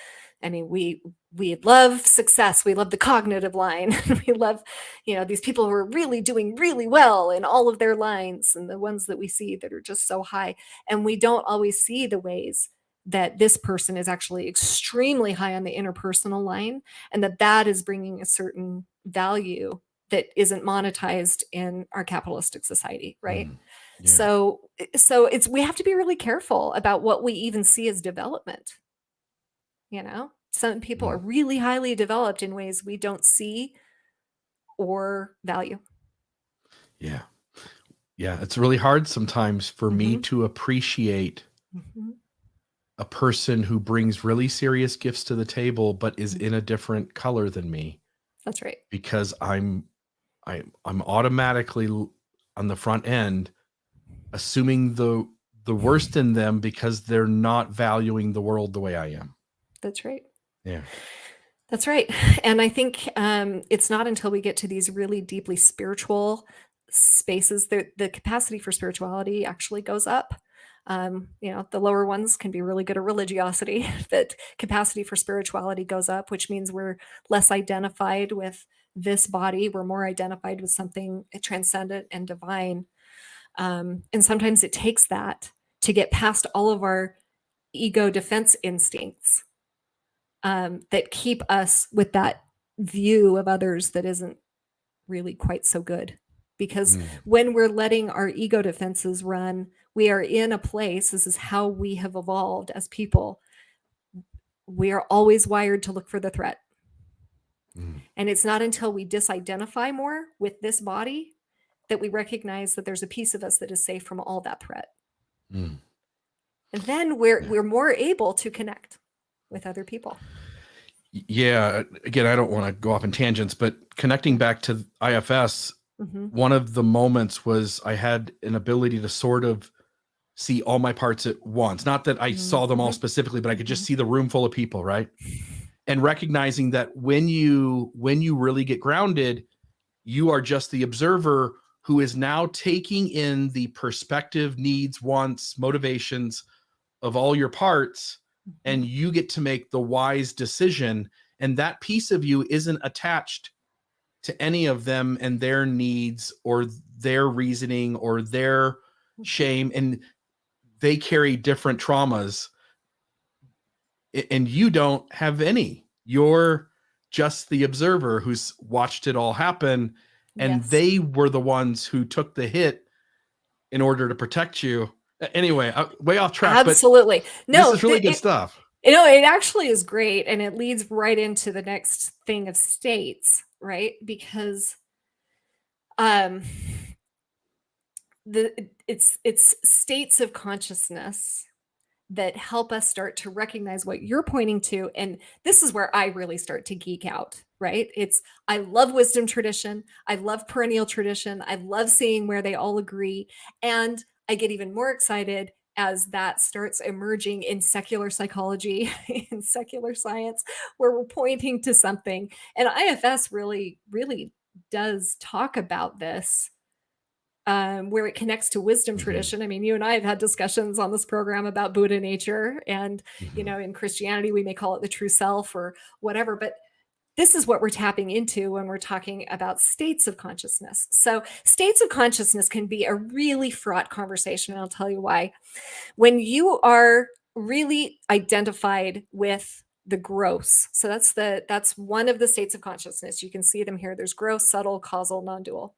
success. We love the cognitive line. We love, these people who are really doing really well in all of their lines, and the ones that we see that are just so high. And we don't always see the ways that this person is actually extremely high on the interpersonal line, and that is bringing a certain value that isn't monetized in our capitalistic society, right? Yeah. So we have to be really careful about what we even see as development. Some people are really highly developed in ways we don't see or value. Yeah. It's really hard sometimes for me to appreciate a person who brings really serious gifts to the table, but is in a different color than me. That's right. Because I'm automatically on the front end assuming the worst in them because they're not valuing the world the way I am. That's right. Yeah. That's right. And I think it's not until we get to these really deeply spiritual spaces that the capacity for spirituality actually goes up. The lower ones can be really good at religiosity, but capacity for spirituality goes up, which means we're less identified with this body. We're more identified with something transcendent and divine. And sometimes it takes that to get past all of our ego defense instincts that keep us with that view of others that isn't really quite so good. Because when we're letting our ego defenses run, we are in a place, this is how we have evolved as people. We are always wired to look for the threat. And it's not until we disidentify more with this body that we recognize that there's a piece of us that is safe from all that threat. And then we're more able to connect with other people. Yeah. Again, I don't want to go off in tangents, but connecting back to IFS, one of the moments was I had an ability to sort of see all my parts at once. Not that I saw them all specifically, but I could just see the room full of people, right? And recognizing that when you really get grounded, you are just the observer who is now taking in the perspective, needs, wants, motivations of all your parts, and you get to make the wise decision. And that piece of you isn't attached to any of them and their needs or their reasoning or their shame. And they carry different traumas, and you don't have any. You're just the observer who's watched it all happen. And they were the ones who took the hit in order to protect you. Anyway, way off track. Absolutely. But this is really good stuff. It actually is great. And it leads right into the next thing of states, right? Because it's states of consciousness that help us start to recognize what you're pointing to. And this is where I really start to geek out, right? I love wisdom tradition. I love perennial tradition. I love seeing where they all agree. And I get even more excited as that starts emerging in secular psychology, in secular science, where we're pointing to something. And IFS really, really does talk about this. Where it connects to wisdom tradition. I mean, you and I have had discussions on this program about Buddha nature, and in Christianity we may call it the true self or whatever, but this is what we're tapping into when we're talking about states of consciousness. So states of consciousness can be a really fraught conversation, and I'll tell you why. When you are really identified with the gross, so that's one of the states of consciousness. You can see them here. There's gross, subtle, causal, non-dual.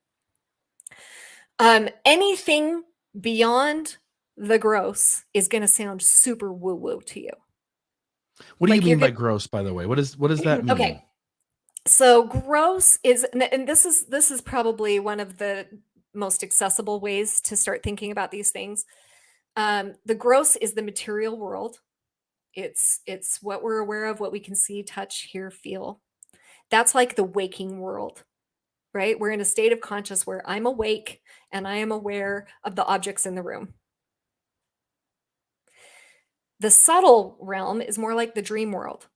Anything beyond the gross is going to sound super woo-woo to you. What do you mean by gross, by the way? What does that mean? Okay. So gross is, and this is probably one of the most accessible ways to start thinking about these things. The gross is the material world. It's what we're aware of, what we can see, touch, hear, feel. That's like the waking world, right? We're in a state of conscious where I'm awake and I am aware of the objects in the room. The subtle realm is more like the dream world.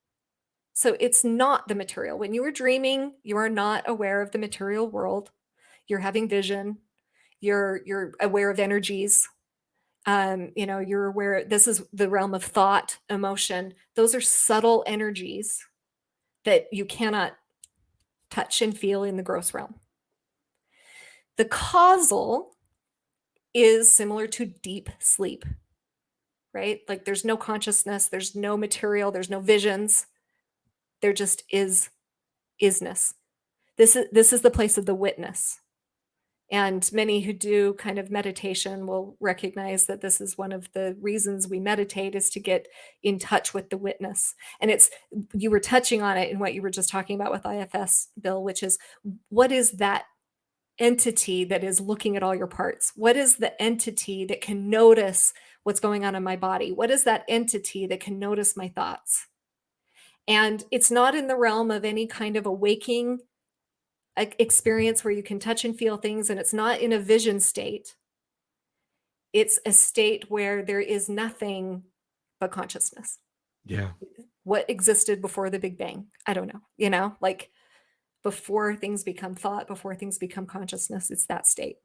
So it's not the material. When you are dreaming, you are not aware of the material world. You're having vision. You're aware of energies. You're aware, this is the realm of thought, emotion. Those are subtle energies that you cannot touch and feel in the gross realm. The causal is similar to deep sleep, right? Like there's no consciousness, there's no material, there's no visions. There just isness. This is the place of the witness. And many who do kind of meditation will recognize that this is one of the reasons we meditate, is to get in touch with the witness. And you were touching on it in what you were just talking about with IFS, Bill, which is, what is that entity that is looking at all your parts? What is the entity that can notice what's going on in my body? What is that entity that can notice my thoughts? And it's not in the realm of any kind of a waking experience where you can touch and feel things, and it's not in a vision state. It's a state where there is nothing but consciousness. Yeah. What existed before the Big Bang? I don't know, like before things become thought, before things become consciousness, it's that state.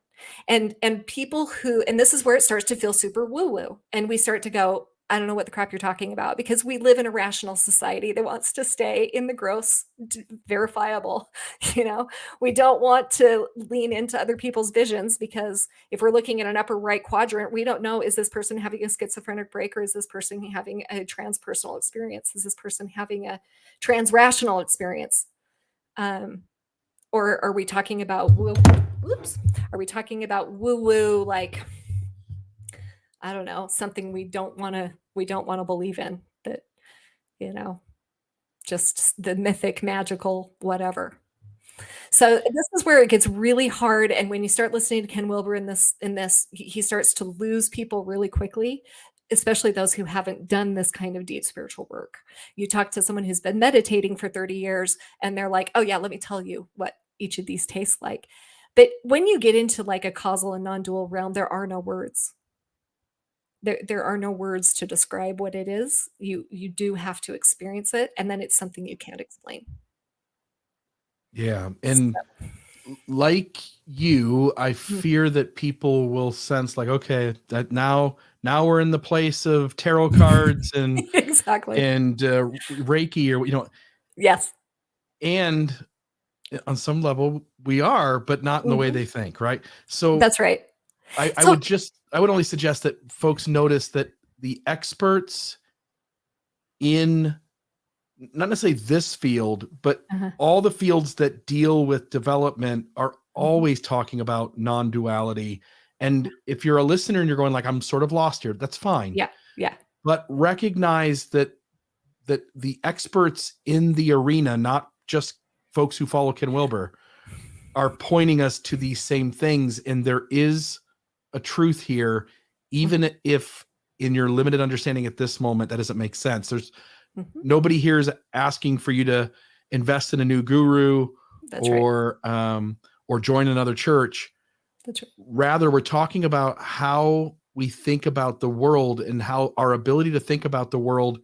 And people who, and this is where it starts to feel super woo-woo, and we start to go, I don't know what the crap you're talking about, because we live in a rational society that wants to stay in the gross, verifiable. We don't want to lean into other people's visions, because if we're looking at an upper right quadrant, we don't know, is this person having a schizophrenic break, or is this person having a transpersonal experience? Is this person having a transrational experience? Or are we talking about Are we talking about woo-woo, like, I don't know, something we don't want to believe in, that, just the mythic, magical, whatever. So this is where it gets really hard. And when you start listening to Ken Wilber in this, he starts to lose people really quickly, especially those who haven't done this kind of deep spiritual work. You talk to someone who's been meditating for 30 years and they're like, oh yeah, let me tell you what each of these tastes like. But when you get into like a causal and non-dual realm, there are no words. There are no words to describe what it is. You do have to experience it, and then it's something you can't explain. Yeah. And like you, I fear that people will sense like, okay, that now we're in the place of tarot cards and exactly, and Reiki, or yes, and on some level we are, but not in the way they think, right? So that's right. I would only suggest that folks notice that the experts in not necessarily this field, but all the fields that deal with development are always talking about non-duality. And if you're a listener and you're going like, I'm sort of lost here, that's fine. Yeah. But recognize that the experts in the arena, not just folks who follow Ken Wilber, are pointing us to these same things. And there is a truth here, even if in your limited understanding at this moment, that doesn't make sense. There's nobody here is asking for you to invest in a new guru. That's or join another church. That's right. Rather, we're talking about how we think about the world and how our ability to think about the world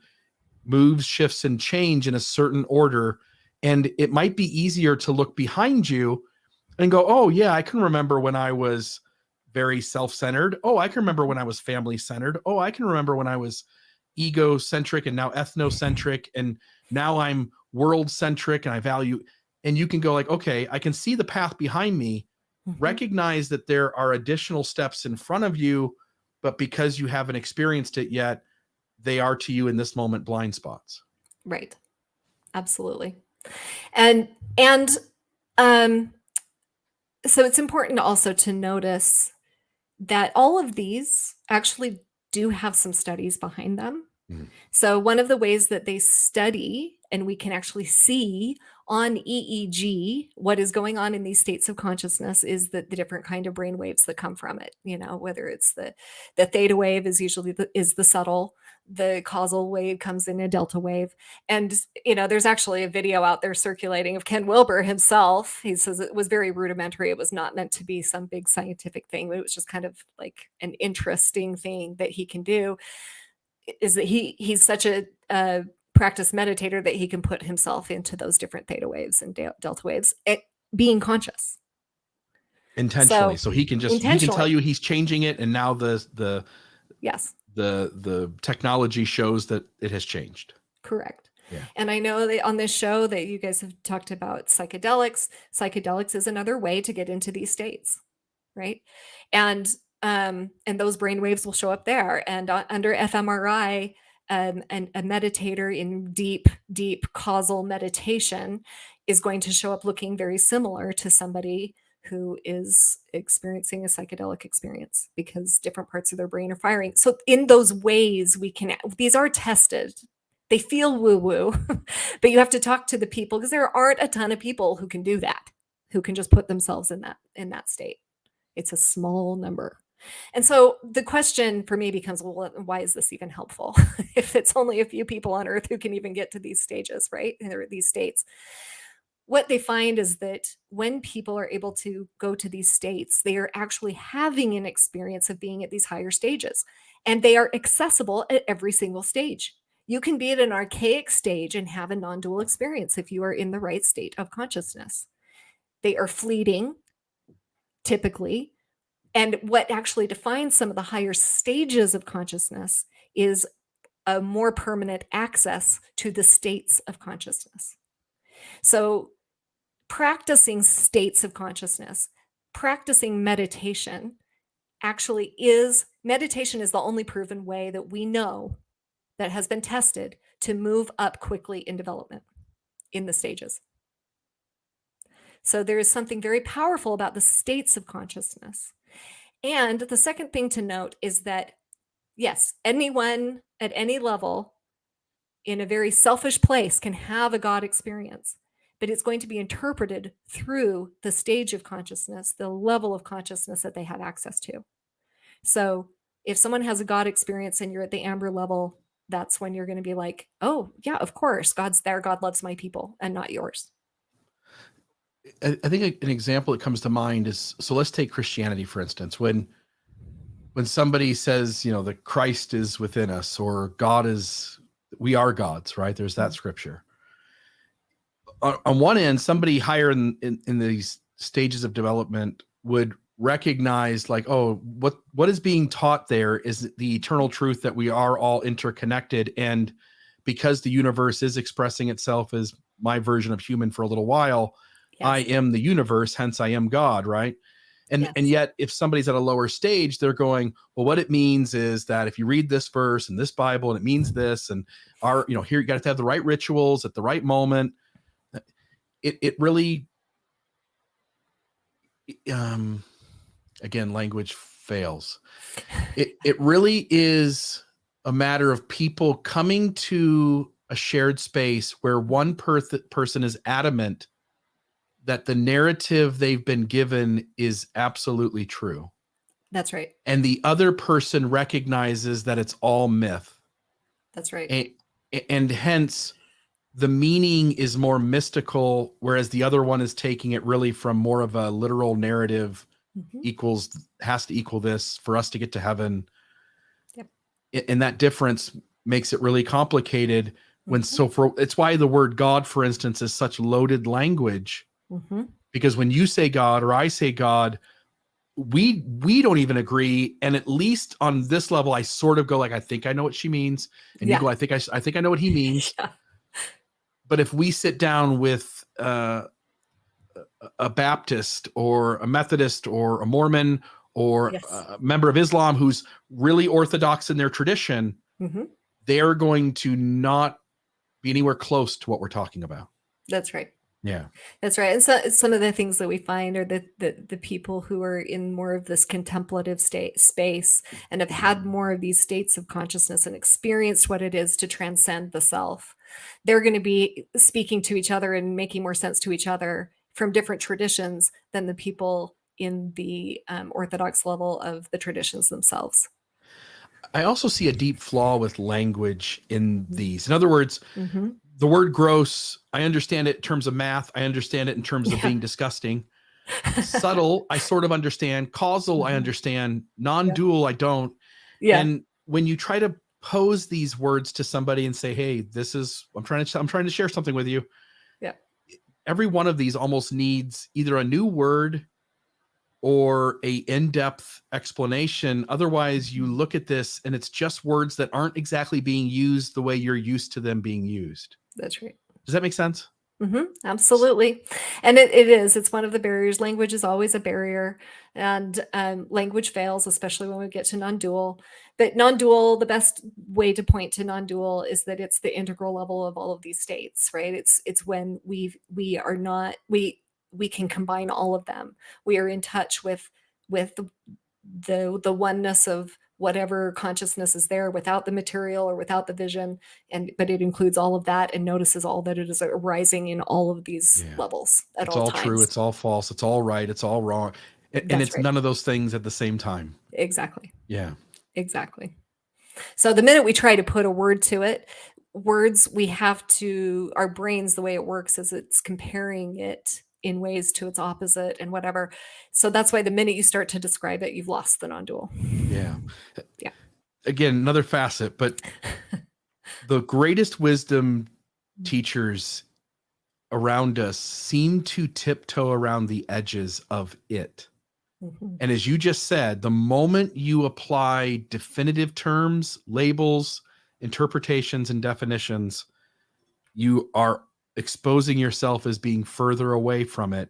moves, shifts, and change in a certain order. And it might be easier to look behind you and go, oh yeah, I can remember when I was very self-centered. Oh, I can remember when I was family-centered. Oh, I can remember when I was egocentric and now ethnocentric, and now I'm world-centric and I value. And you can go like, okay, I can see the path behind me. Recognize that there are additional steps in front of you, but because you haven't experienced it yet, they are to you in this moment blind spots. Right. Absolutely. And so it's important also to notice that all of these actually do have some studies behind them. So one of the ways that they study and we can actually see on EEG what is going on in these states of consciousness is the different kind of brain waves that come from it. Whether it's the theta wave is usually the subtle, the causal wave comes in a delta wave. And there's actually a video out there circulating of Ken Wilber himself. He says it was very rudimentary. It was not meant to be some big scientific thing, but it was just kind of like an interesting thing that he can do, is that he's such a practice meditator that he can put himself into those different theta waves and delta waves, being conscious intentionally. So he can tell you he's changing it, and now the technology shows that it has changed. Correct. Yeah. And I know that on this show that you guys have talked about psychedelics. Psychedelics is another way to get into these states, right? And those brain waves will show up there. And under fMRI, and a meditator in deep causal meditation is going to show up looking very similar to somebody who is experiencing a psychedelic experience, because different parts of their brain are firing. So in those ways, these are tested. They feel woo-woo, but you have to talk to the people, because there aren't a ton of people who can do that, who can just put themselves in that state. It's a small number. And so the question for me becomes, well, why is this even helpful if it's only a few people on Earth who can even get to these stages, right? Or these states. What they find is that when people are able to go to these states, they are actually having an experience of being at these higher stages, and they are accessible at every single stage. You can be at an archaic stage and have a non-dual experience if you are in the right state of consciousness. They are fleeting, typically. And what actually defines some of the higher stages of consciousness is a more permanent access to the states of consciousness. So practicing states of consciousness, practicing meditation meditation is the only proven way that we know that has been tested to move up quickly in development in the stages. So there is something very powerful about the states of consciousness. And the second thing to note is that, yes, anyone at any level in a very selfish place can have a God experience, but it's going to be interpreted through the stage of consciousness, the level of consciousness that they have access to. So if someone has a God experience and you're at the amber level, that's when you're going to be like, oh, yeah, of course, God's there. God loves my people and not yours. I think an example that comes to mind is, so let's take Christianity, for instance. When somebody says, that Christ is within us, or we are gods, right? There's that scripture. On one end, somebody higher in these stages of development would recognize, like, oh, what is being taught there is the eternal truth that we are all interconnected. And because the universe is expressing itself as my version of human for a little while, yes, I am the universe, hence I am God, right? And yes, and yet if somebody's at a lower stage, they're going, well, what it means is that if you read this verse and this Bible, and it means this, and here you got to have the right rituals at the right moment. It really, again, language fails. It really is a matter of people coming to a shared space where one person is adamant that the narrative they've been given is absolutely true. That's right. And the other person recognizes that it's all myth. That's right. And hence the meaning is more mystical, whereas the other one is taking it really from more of a literal narrative, has to equal this for us to get to heaven. Yep. And that difference makes it really complicated it's why the word God, for instance, is such loaded language. Because when you say God or I say God, we don't even agree. And at least on this level, I sort of go like, I think I know what she means. And you go, I think I know what he means. Yeah. But if we sit down with a Baptist or a Methodist or a Mormon or a member of Islam who's really orthodox in their tradition, they're going to not be anywhere close to what we're talking about. That's right. Yeah, that's right. And so some of the things that we find are the people who are in more of this contemplative space and have had more of these states of consciousness and experienced what it is to transcend the self. they're going to be speaking to each other and making more sense to each other from different traditions than the people in the orthodox level of the traditions themselves. I also see a deep flaw with language in these. In other words, Mm-hmm. the word gross, I understand it in terms of math. I understand it in terms of Yeah. being disgusting. Subtle, I sort of understand. Causal, I understand. Non-dual, I don't. Yeah. And when you try to pose these words to somebody and say, "Hey, I'm trying to share something with you." Yeah. Every one of these almost needs either a new word or a in-depth explanation. Otherwise, you look at this and it's just words that aren't exactly being used the way you're used to them being used. That's right. Does that make sense? Absolutely. And it is. It's one of the barriers. Language is always a barrier. And language fails, especially when we get to non-dual. But non-dual, the best way to point to non-dual is that it's the integral level of all of these states, right? It's when we can combine all of them. We are in touch with the oneness of whatever consciousness is there without the material or without the vision, but it includes all of that and notices all that it is arising in all of these levels at It's all all times. true, it's all false, it's all right, it's all wrong, and That's it's right. none of those things at the same time. Exactly. Yeah. Exactly. So the minute we try to put a word to it, words, our brains, the way it works is it's comparing it in ways to its opposite and whatever. So that's why the minute you start to describe it, you've lost the non-dual. Yeah. Yeah. Again, another facet, but the greatest wisdom teachers around us seem to tiptoe around the edges of it. And as you just said, the moment you apply definitive terms, labels, interpretations, and definitions, you are exposing yourself as being further away from it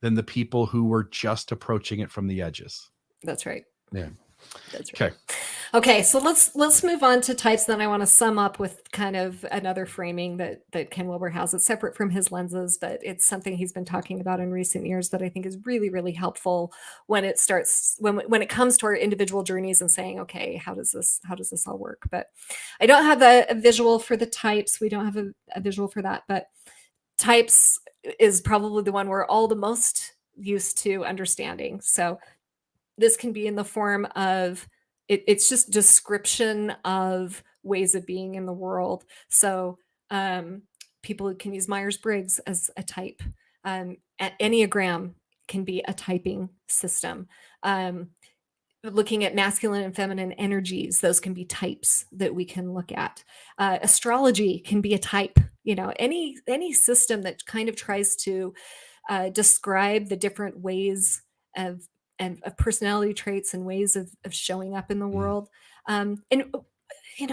than the people who were just approaching it from the edges. That's right. Yeah. That's right. Okay, so let's move on to types. Then I want to sum up with kind of another framing that Ken Wilber has. It's separate from his lenses, but it's something he's been talking about in recent years that I think is really, really helpful when it comes to our individual journeys and saying, okay, how does this all work? But I don't have a visual for the types. We don't have a visual for that, but types is probably the one we're all the most used to understanding. So this can be in the form of it's just description of ways of being in the world. So people can use Myers-Briggs as a type. Enneagram can be a typing system. Looking at masculine and feminine energies, those can be types that we can look at. Astrology can be a type. Any system that kind of tries to describe the different ways of personality traits and ways of showing up in the world. And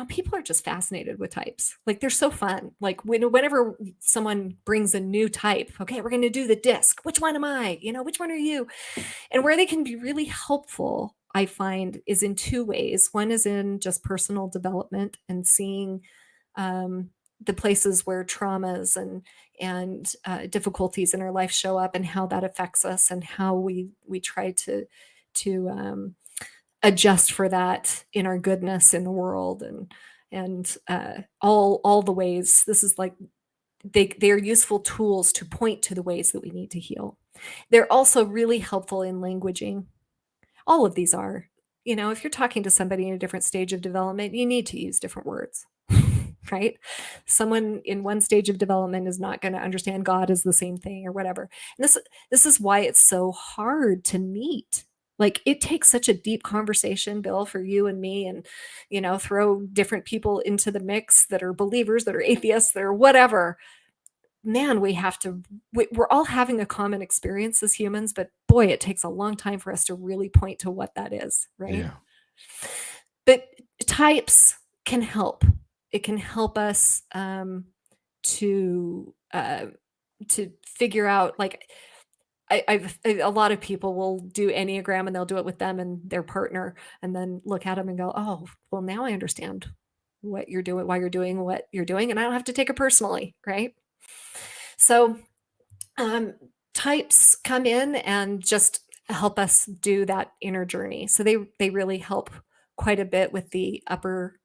people are just fascinated with types. Like, they're so fun. Like, whenever someone brings a new type, okay, we're going to do the disc. Which one am I? Which one are you? And where they can be really helpful, I find, is in two ways. One is in just personal development and seeing the places where traumas and difficulties in our life show up and how that affects us and how we try to adjust for that in our goodness in the world and all the ways. This is like they're useful tools to point to the ways that we need to heal. They're also really helpful in languaging. All of these are. If you're talking to somebody in a different stage of development, you need to use different words. Right? Someone in one stage of development is not going to understand God as the same thing or whatever. And this is why it's so hard to meet. Like, it takes such a deep conversation, Bill, for you and me, and throw different people into the mix that are believers, that are atheists, that are whatever. Man, we're all having a common experience as humans, but boy, it takes a long time for us to really point to what that is, right? Yeah. But types can help. It can help us to figure out, like, a lot of people will do Enneagram and they'll do it with them and their partner and then look at them and go, oh, well, now I understand what you're doing, why you're doing what you're doing, and I don't have to take it personally, right? So types come in and just help us do that inner journey. So they really help quite a bit with the upper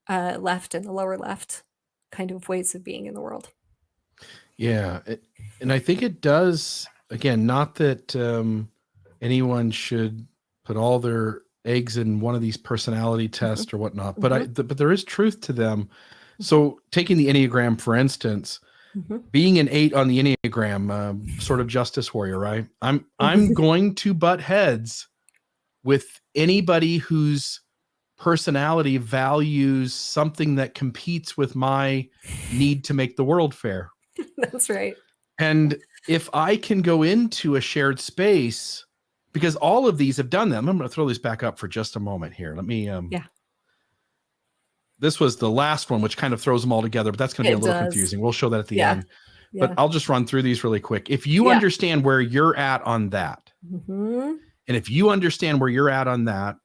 left and the lower left kind of ways of being in the world. Yeah. And I think it does, again, not that anyone should put all their eggs in one of these personality tests or whatnot, but but there is truth to them. So taking the Enneagram, for instance, being an 8 on the Enneagram, sort of justice warrior, right? I'm going to butt heads with anybody whose personality values something that competes with my need to make the world fair. That's right. And if I can go into a shared space, because all of these have done them. I'm going to throw this back up for just a moment here. Let me, this was the last one, which kind of throws them all together, but that's going to be a little confusing. We'll show that at the end. But I'll just run through these really quick. If you understand where you're at on that, and if you understand where you're at on that,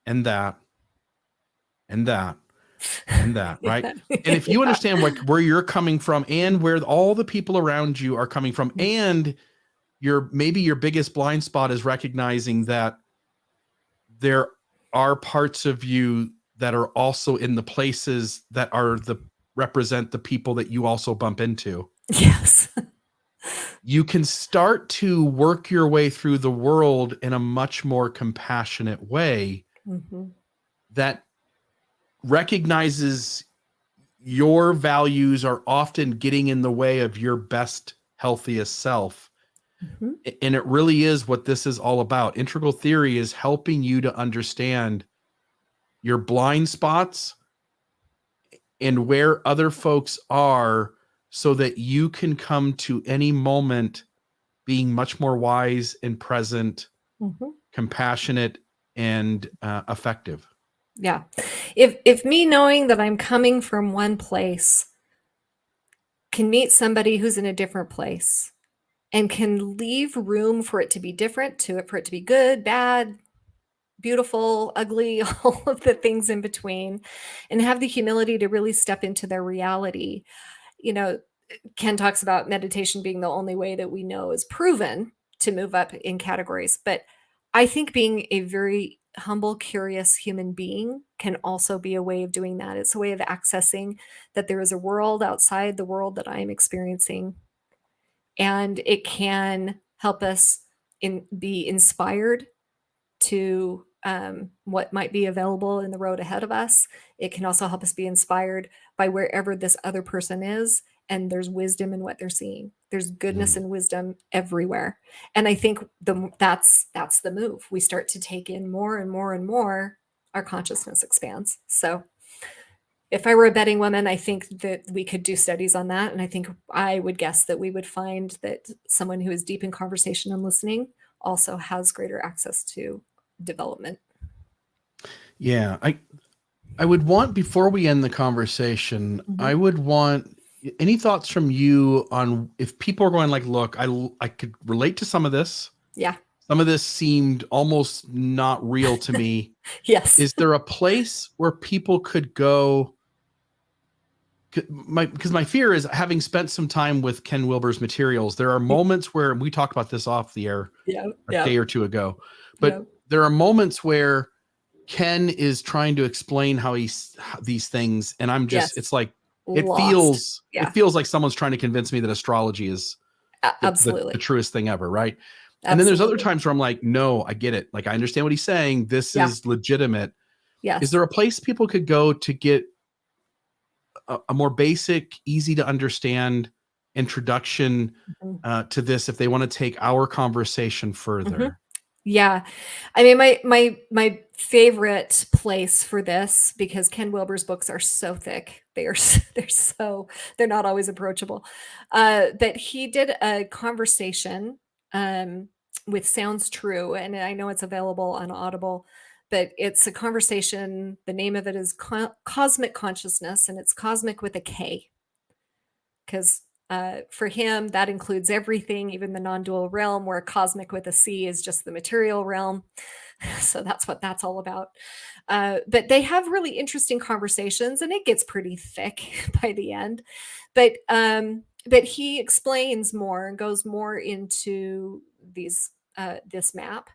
and that, and that, and that, right? And if you understand where you're coming from and where all the people around you are coming from, and maybe your biggest blind spot is recognizing that there are parts of you that are also in the places that represent the people that you also bump into. Yes. You can start to work your way through the world in a much more compassionate way that recognizes your values are often getting in the way of your best, healthiest self. And it really is what this is all about. Integral theory is helping you to understand your blind spots and where other folks are so that you can come to any moment being much more wise and present, compassionate, and effective. Yeah. If me knowing that I'm coming from one place can meet somebody who's in a different place and can leave room for it to be different, for it to be good, bad, beautiful, ugly, all of the things in between, and have the humility to really step into their reality. You know, Ken talks about meditation being the only way that we know is proven to move up in categories. But I think being a very humble, curious human being can also be a way of doing that. It's a way of accessing that there is a world outside the world that I'm experiencing. And it can help us be inspired to what might be available in the road ahead of us. It can also help us be inspired by wherever this other person is. And there's wisdom in what they're seeing. There's goodness and wisdom everywhere. And I think that's the move. We start to take in more and more and more, our consciousness expands. So if I were a betting woman, I think that we could do studies on that. And I think I would guess that we would find that someone who is deep in conversation and listening also has greater access to development. Yeah. I would want, before we end the conversation, I would want any thoughts from you on if people are going like, look, I could relate to some of this. Yeah. Some of this seemed almost not real to me. Yes. Is there a place where people could go? Because my fear is, having spent some time with Ken Wilber's materials, there are moments where, we talked about this off the air a day or two ago, but there are moments where Ken is trying to explain these things, and I'm just, it's like, it feels like someone's trying to convince me that astrology is absolutely the truest thing ever, right? And then there's other times where I'm like, no, I get it. Like, I understand what he's saying. This is legitimate. Yes. Is there a place people could go to get a more basic, easy to understand introduction to this if they want to take our conversation further? Yeah. I mean, my favorite place for this, because Ken Wilber's books are so thick, they're not always approachable. But he did a conversation with Sounds True, and I know it's available on Audible, but it's a conversation. The name of it is Cosmic Consciousness, and it's cosmic with a K, because for him, that includes everything, even the non-dual realm, where cosmic with a C is just the material realm. So that's what that's all about. But they have really interesting conversations, and it gets pretty thick by the end. But he explains more and goes more into this map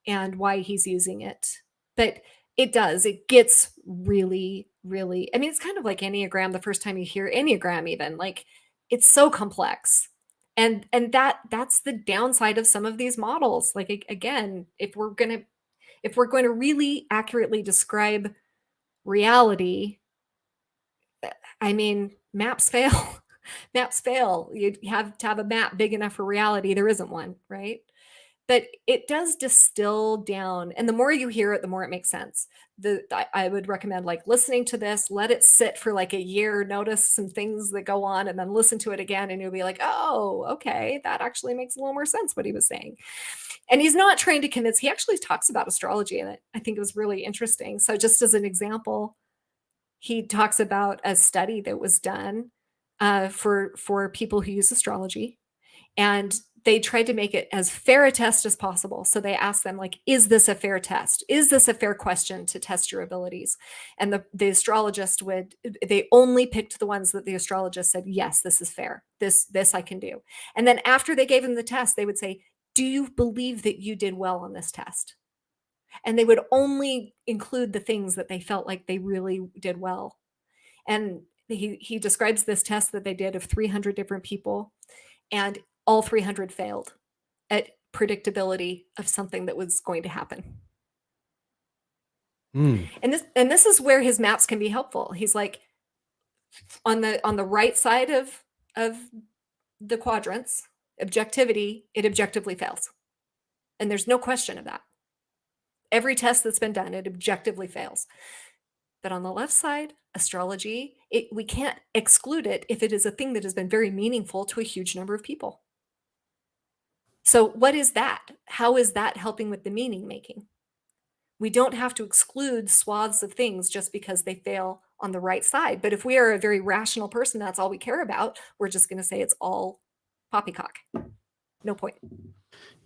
and why he's using it. But it gets really really, I mean, it's kind of like Enneagram. The first time you hear Enneagram, even like it's so complex. And that's the downside of some of these models. Like again, if we're going to really accurately describe reality, I mean, maps fail. Maps fail. You have to have a map big enough for reality. There isn't one, right? But it does distill down, and the more you hear it, the more it makes sense. I would recommend like listening to this, let it sit for like a year, notice some things that go on, and then listen to it again, and you'll be like, oh, okay, that actually makes a little more sense what he was saying. And he's not trying to convince, he actually talks about astrology in it. I think it was really interesting. So just as an example, he talks about a study that was done for people who use astrology, and they tried to make it as fair a test as possible. So they asked them, like, is this a fair test? Is this a fair question to test your abilities? And the astrologist they only picked the ones that the astrologist said, yes, this is fair. This I can do. And then after they gave him the test, they would say, do you believe that you did well on this test? And they would only include the things that they felt like they really did well. And he describes this test that they did of 300 different people, and all 300 failed at predictability of something that was going to happen. And this is where his maps can be helpful. He's like, on the right side of the quadrants, objectivity, it objectively fails. And there's no question of that. Every test that's been done, it objectively fails. But on the left side, astrology, we can't exclude it if it is a thing that has been very meaningful to a huge number of people. So what is that? How is that helping with the meaning making? We don't have to exclude swaths of things just because they fail on the right side. But if we are a very rational person, that's all we care about, we're just going to say it's all poppycock. No point.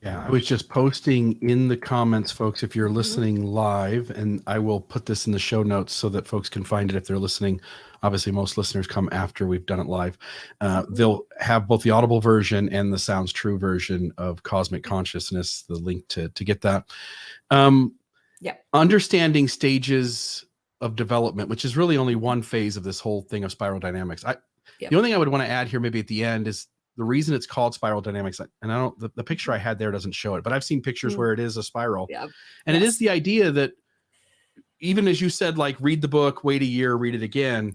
Yeah, I was just posting in the comments, folks, if you're listening live, and I will put this in the show notes so that folks can find it if they're listening. Obviously, most listeners come after we've done it live. They'll have both the audible version and the Sounds True version of Cosmic Consciousness, the link to get that. Understanding stages of development, which is really only one phase of this whole thing of spiral dynamics. The only thing I would want to add here maybe at the end is the reason it's called spiral dynamics, and I don't, the picture I had there doesn't show it, but I've seen pictures where it is a spiral. And it is the idea that, even as you said, like, read the book, wait a year, read it again.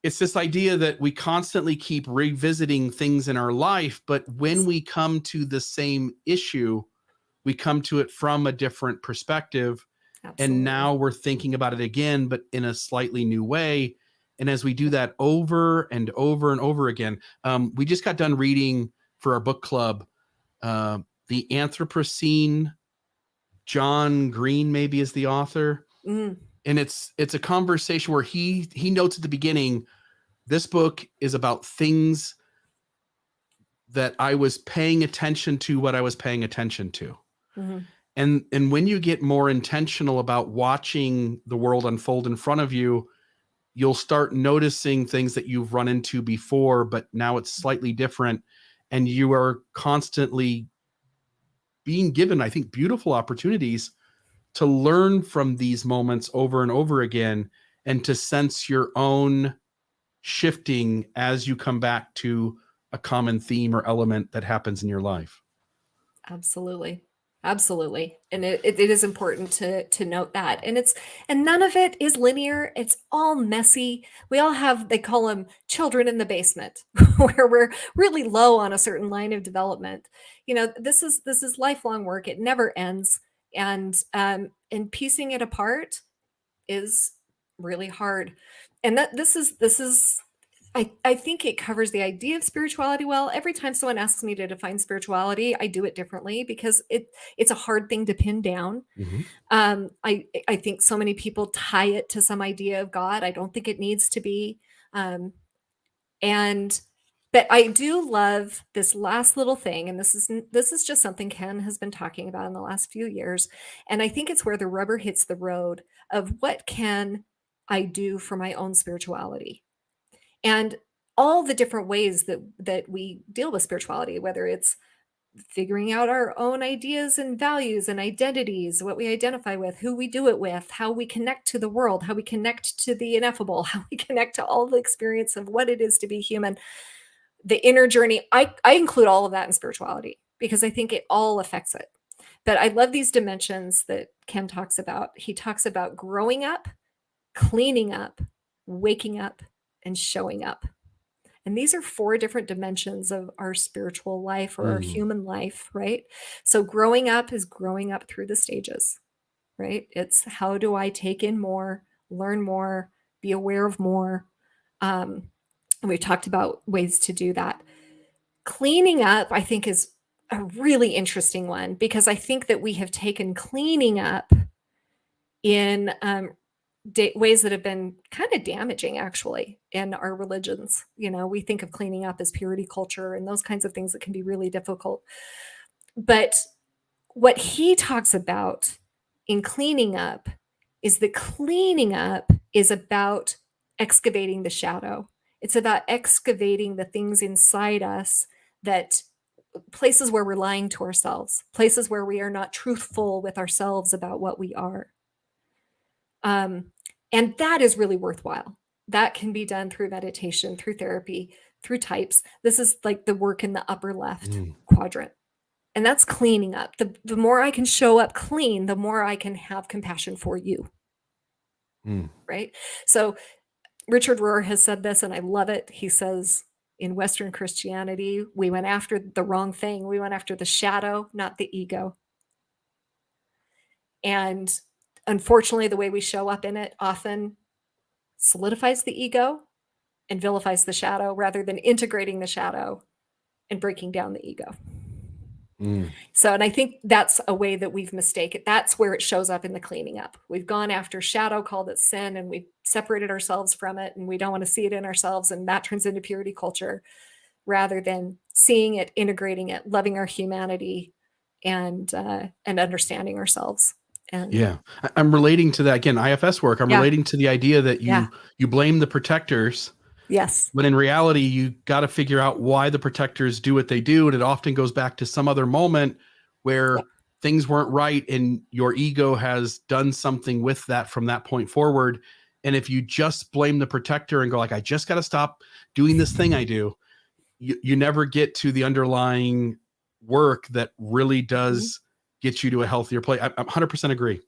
It's this idea that we constantly keep revisiting things in our life, but when we come to the same issue, we come to it from a different perspective. Absolutely. And now we're thinking about it again, but in a slightly new way. And as we do that over and over and over again, we just got done reading for our book club, the Anthropocene. John Green maybe is the author. And it's a conversation where he notes at the beginning, this book is about things that I was paying attention to, what I was paying attention to. And when you get more intentional about watching the world unfold in front of you, you'll start noticing things that you've run into before, but now it's slightly different. And you are constantly being given, I think, beautiful opportunities to learn from these moments over and over again, and to sense your own shifting as you come back to a common theme or element that happens in your life. Absolutely. Absolutely. And it is important to note that. And none of it is linear. It's all messy. We all have, they call them children in the basement, where we're really low on a certain line of development. You know, this is lifelong work. It never ends. And piecing it apart is really hard. And this is I think it covers the idea of spirituality well. Every time someone asks me to define spirituality, I do it differently because it's a hard thing to pin down. I think so many people tie it to some idea of God. I don't think it needs to be. But I do love this last little thing, and this is just something Ken has been talking about in the last few years, and I think it's where the rubber hits the road of what can I do for my own spirituality. And all the different ways that we deal with spirituality, whether it's figuring out our own ideas and values and identities, what we identify with, who we do it with, how we connect to the world, how we connect to the ineffable, how we connect to all the experience of what it is to be human, the inner journey. I include all of that in spirituality because I think it all affects it. But I love these dimensions that Ken talks about. He talks about growing up, cleaning up, waking up, and showing up. And these are 4 different dimensions of our spiritual life or our human life, right? So growing up is growing up through the stages, right? It's how do I take in more, learn more, be aware of more. And we've talked about ways to do that. Cleaning up, I think, is a really interesting one because I think that we have taken cleaning up in ways that have been kind of damaging actually in our religions. We think of cleaning up as purity culture and those kinds of things that can be really difficult. But what he talks about in cleaning up is that cleaning up is about excavating the shadow. It's about excavating the things inside us, that places where we're lying to ourselves, places where we are not truthful with ourselves about what we are. And that is really worthwhile. That can be done through meditation, through therapy, through types. This is like the work in the upper left quadrant. And that's cleaning up. The more I can show up clean, the more I can have compassion for you. Right? So Richard Rohr has said this, and I love it. He says, in Western Christianity, we went after the wrong thing. We went after the shadow, not the ego. And unfortunately, the way we show up in it often solidifies the ego and vilifies the shadow rather than integrating the shadow and breaking down the ego. So, and I think that's a way that we've mistaken. That's where it shows up in the cleaning up. We've gone after shadow, called it sin, and we've separated ourselves from it, and we don't want to see it in ourselves, and that turns into purity culture rather than seeing it, integrating it, loving our humanity, and understanding ourselves. And yeah, I'm relating to that again. IFS work. I'm relating to the idea that you blame the protectors. Yes. But in reality, you got to figure out why the protectors do what they do. And it often goes back to some other moment where things weren't right and your ego has done something with that from that point forward. And if you just blame the protector and go like, I just got to stop doing this thing I do, you never get to the underlying work that really does get you to a healthier place. I 100% agree.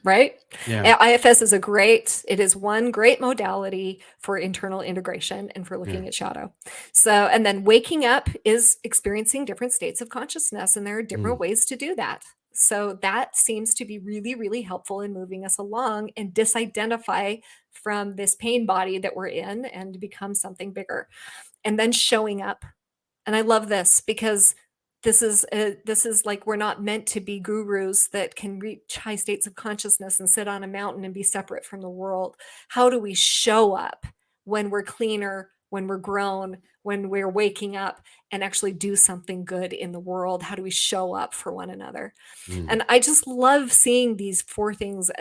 Right? Yeah. IFS is it is one great modality for internal integration and for looking at shadow. So, and then waking up is experiencing different states of consciousness, and there are different ways to do that. So that seems to be really, really helpful in moving us along and disidentify from this pain body that we're in and become something bigger. And then showing up. And I love this because this is like, we're not meant to be gurus that can reach high states of consciousness and sit on a mountain and be separate from the world. How do we show up when we're cleaner, when we're grown, when we're waking up and actually do something good in the world? How do we show up for one another? And I just love seeing these 4 things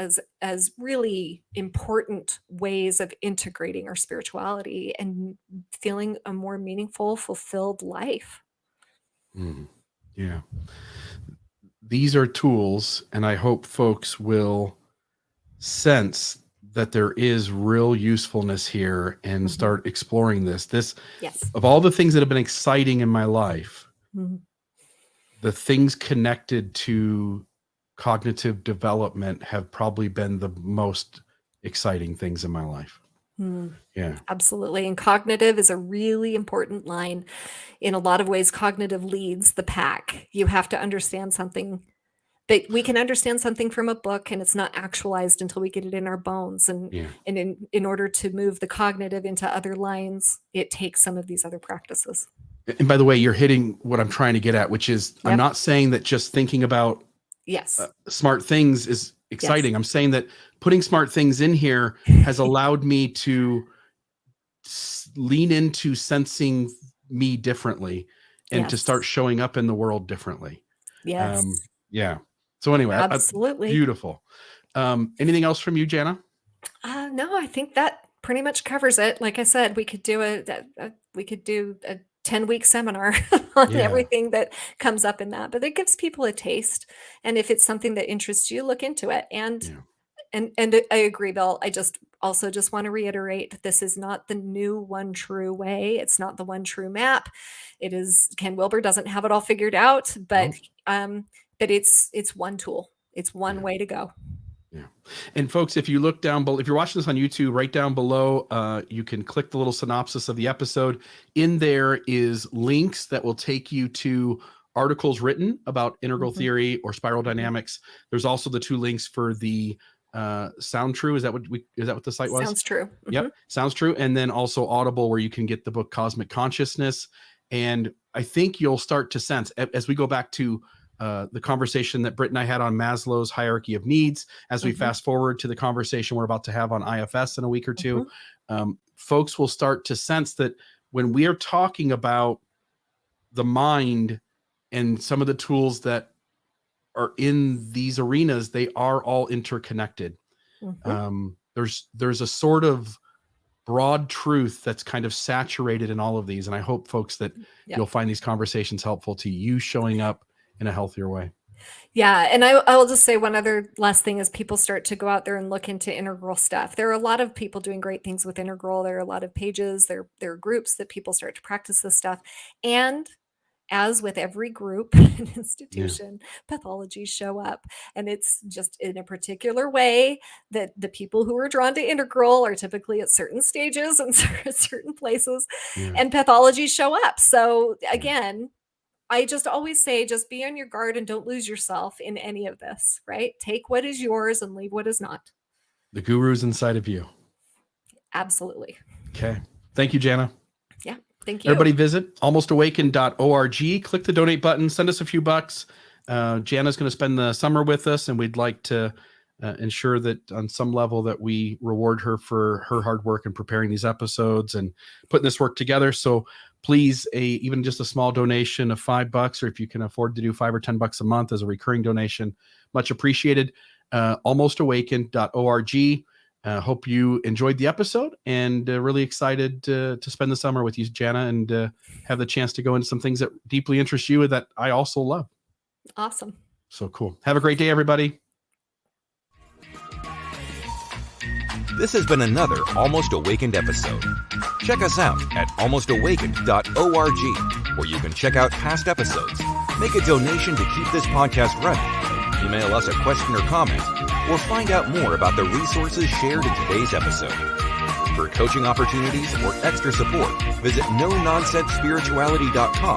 as really important ways of integrating our spirituality and feeling a more meaningful, fulfilled life. Yeah. These are tools, and I hope folks will sense that there is real usefulness here and start exploring this. Of all the things that have been exciting in my life, the things connected to cognitive development have probably been the most exciting things in my life. Yeah, absolutely. And cognitive is a really important line. In a lot of ways, cognitive leads the pack. You have to understand something. That we can understand something from a book, and it's not actualized until we get it in our bones. And in order to move the cognitive into other lines, it takes some of these other practices. And by the way, you're hitting what I'm trying to get at, which is I'm not saying that just thinking about smart things is exciting. I'm saying that putting smart things in here has allowed me to lean into sensing me differently and to start showing up in the world differently. Yes. So anyway, absolutely beautiful. Anything else from you, Jana? No, I think that pretty much covers it. Like I said, we could do a 10-week seminar on Yeah. everything that comes up in that, but it gives people a taste. And if it's something that interests you, look into it. Yeah. And I agree, Bill. I just want to reiterate, this is not the new one true way. It's not the one true map. It is, Ken Wilber doesn't have it all figured out, but it's one tool. It's one way to go. Yeah. And folks, if you look down below, if you're watching this on YouTube, right down below, you can click the little synopsis of the episode. In there is links that will take you to articles written about integral theory or spiral dynamics. There's also the 2 links for the Sound True. Is that what the site was? Sounds true. Yep. Sounds True. And then also Audible, where you can get the book Cosmic Consciousness. And I think you'll start to sense, as we go back to the conversation that Britt and I had on Maslow's hierarchy of needs, as we fast forward to the conversation we're about to have on IFS in a week or two, folks will start to sense that when we are talking about the mind and some of the tools that are in these arenas, they are all interconnected. There's a sort of broad truth that's kind of saturated in all of these. And I hope, folks, that you'll find these conversations helpful to you showing up in a healthier way. Yeah. And I will just say one other last thing as people start to go out there and look into integral stuff. There are a lot of people doing great things with integral. There are a lot of pages, there are groups that people start to practice this stuff. And as with every group and institution, pathologies show up. And it's just in a particular way that the people who are drawn to integral are typically at certain stages and certain places, and pathologies show up. So again, I just always say, just be on your guard and don't lose yourself in any of this, right? Take what is yours and leave what is not. The guru's inside of you. Absolutely. Okay. Thank you, Jana. Yeah. Thank you. Everybody visit almostawakened.org. Click the donate button. Send us a few bucks. Jana's going to spend the summer with us, and we'd like to ensure that on some level that we reward her for her hard work in preparing these episodes and putting this work together. So please, even just a small donation of $5, or if you can afford to do $5 or $10 a month as a recurring donation, much appreciated. Almostawakened.org. Hope you enjoyed the episode, and really excited to spend the summer with you, Jana, and have the chance to go into some things that deeply interest you that I also love. Awesome. So cool. Have a great day, everybody. This has been another Almost Awakened episode. Check us out at almostawakened.org, where you can check out past episodes, make a donation to keep this podcast running, email us a question or comment, or find out more about the resources shared in today's episode. For coaching opportunities or extra support, visit nononsensespirituality.com.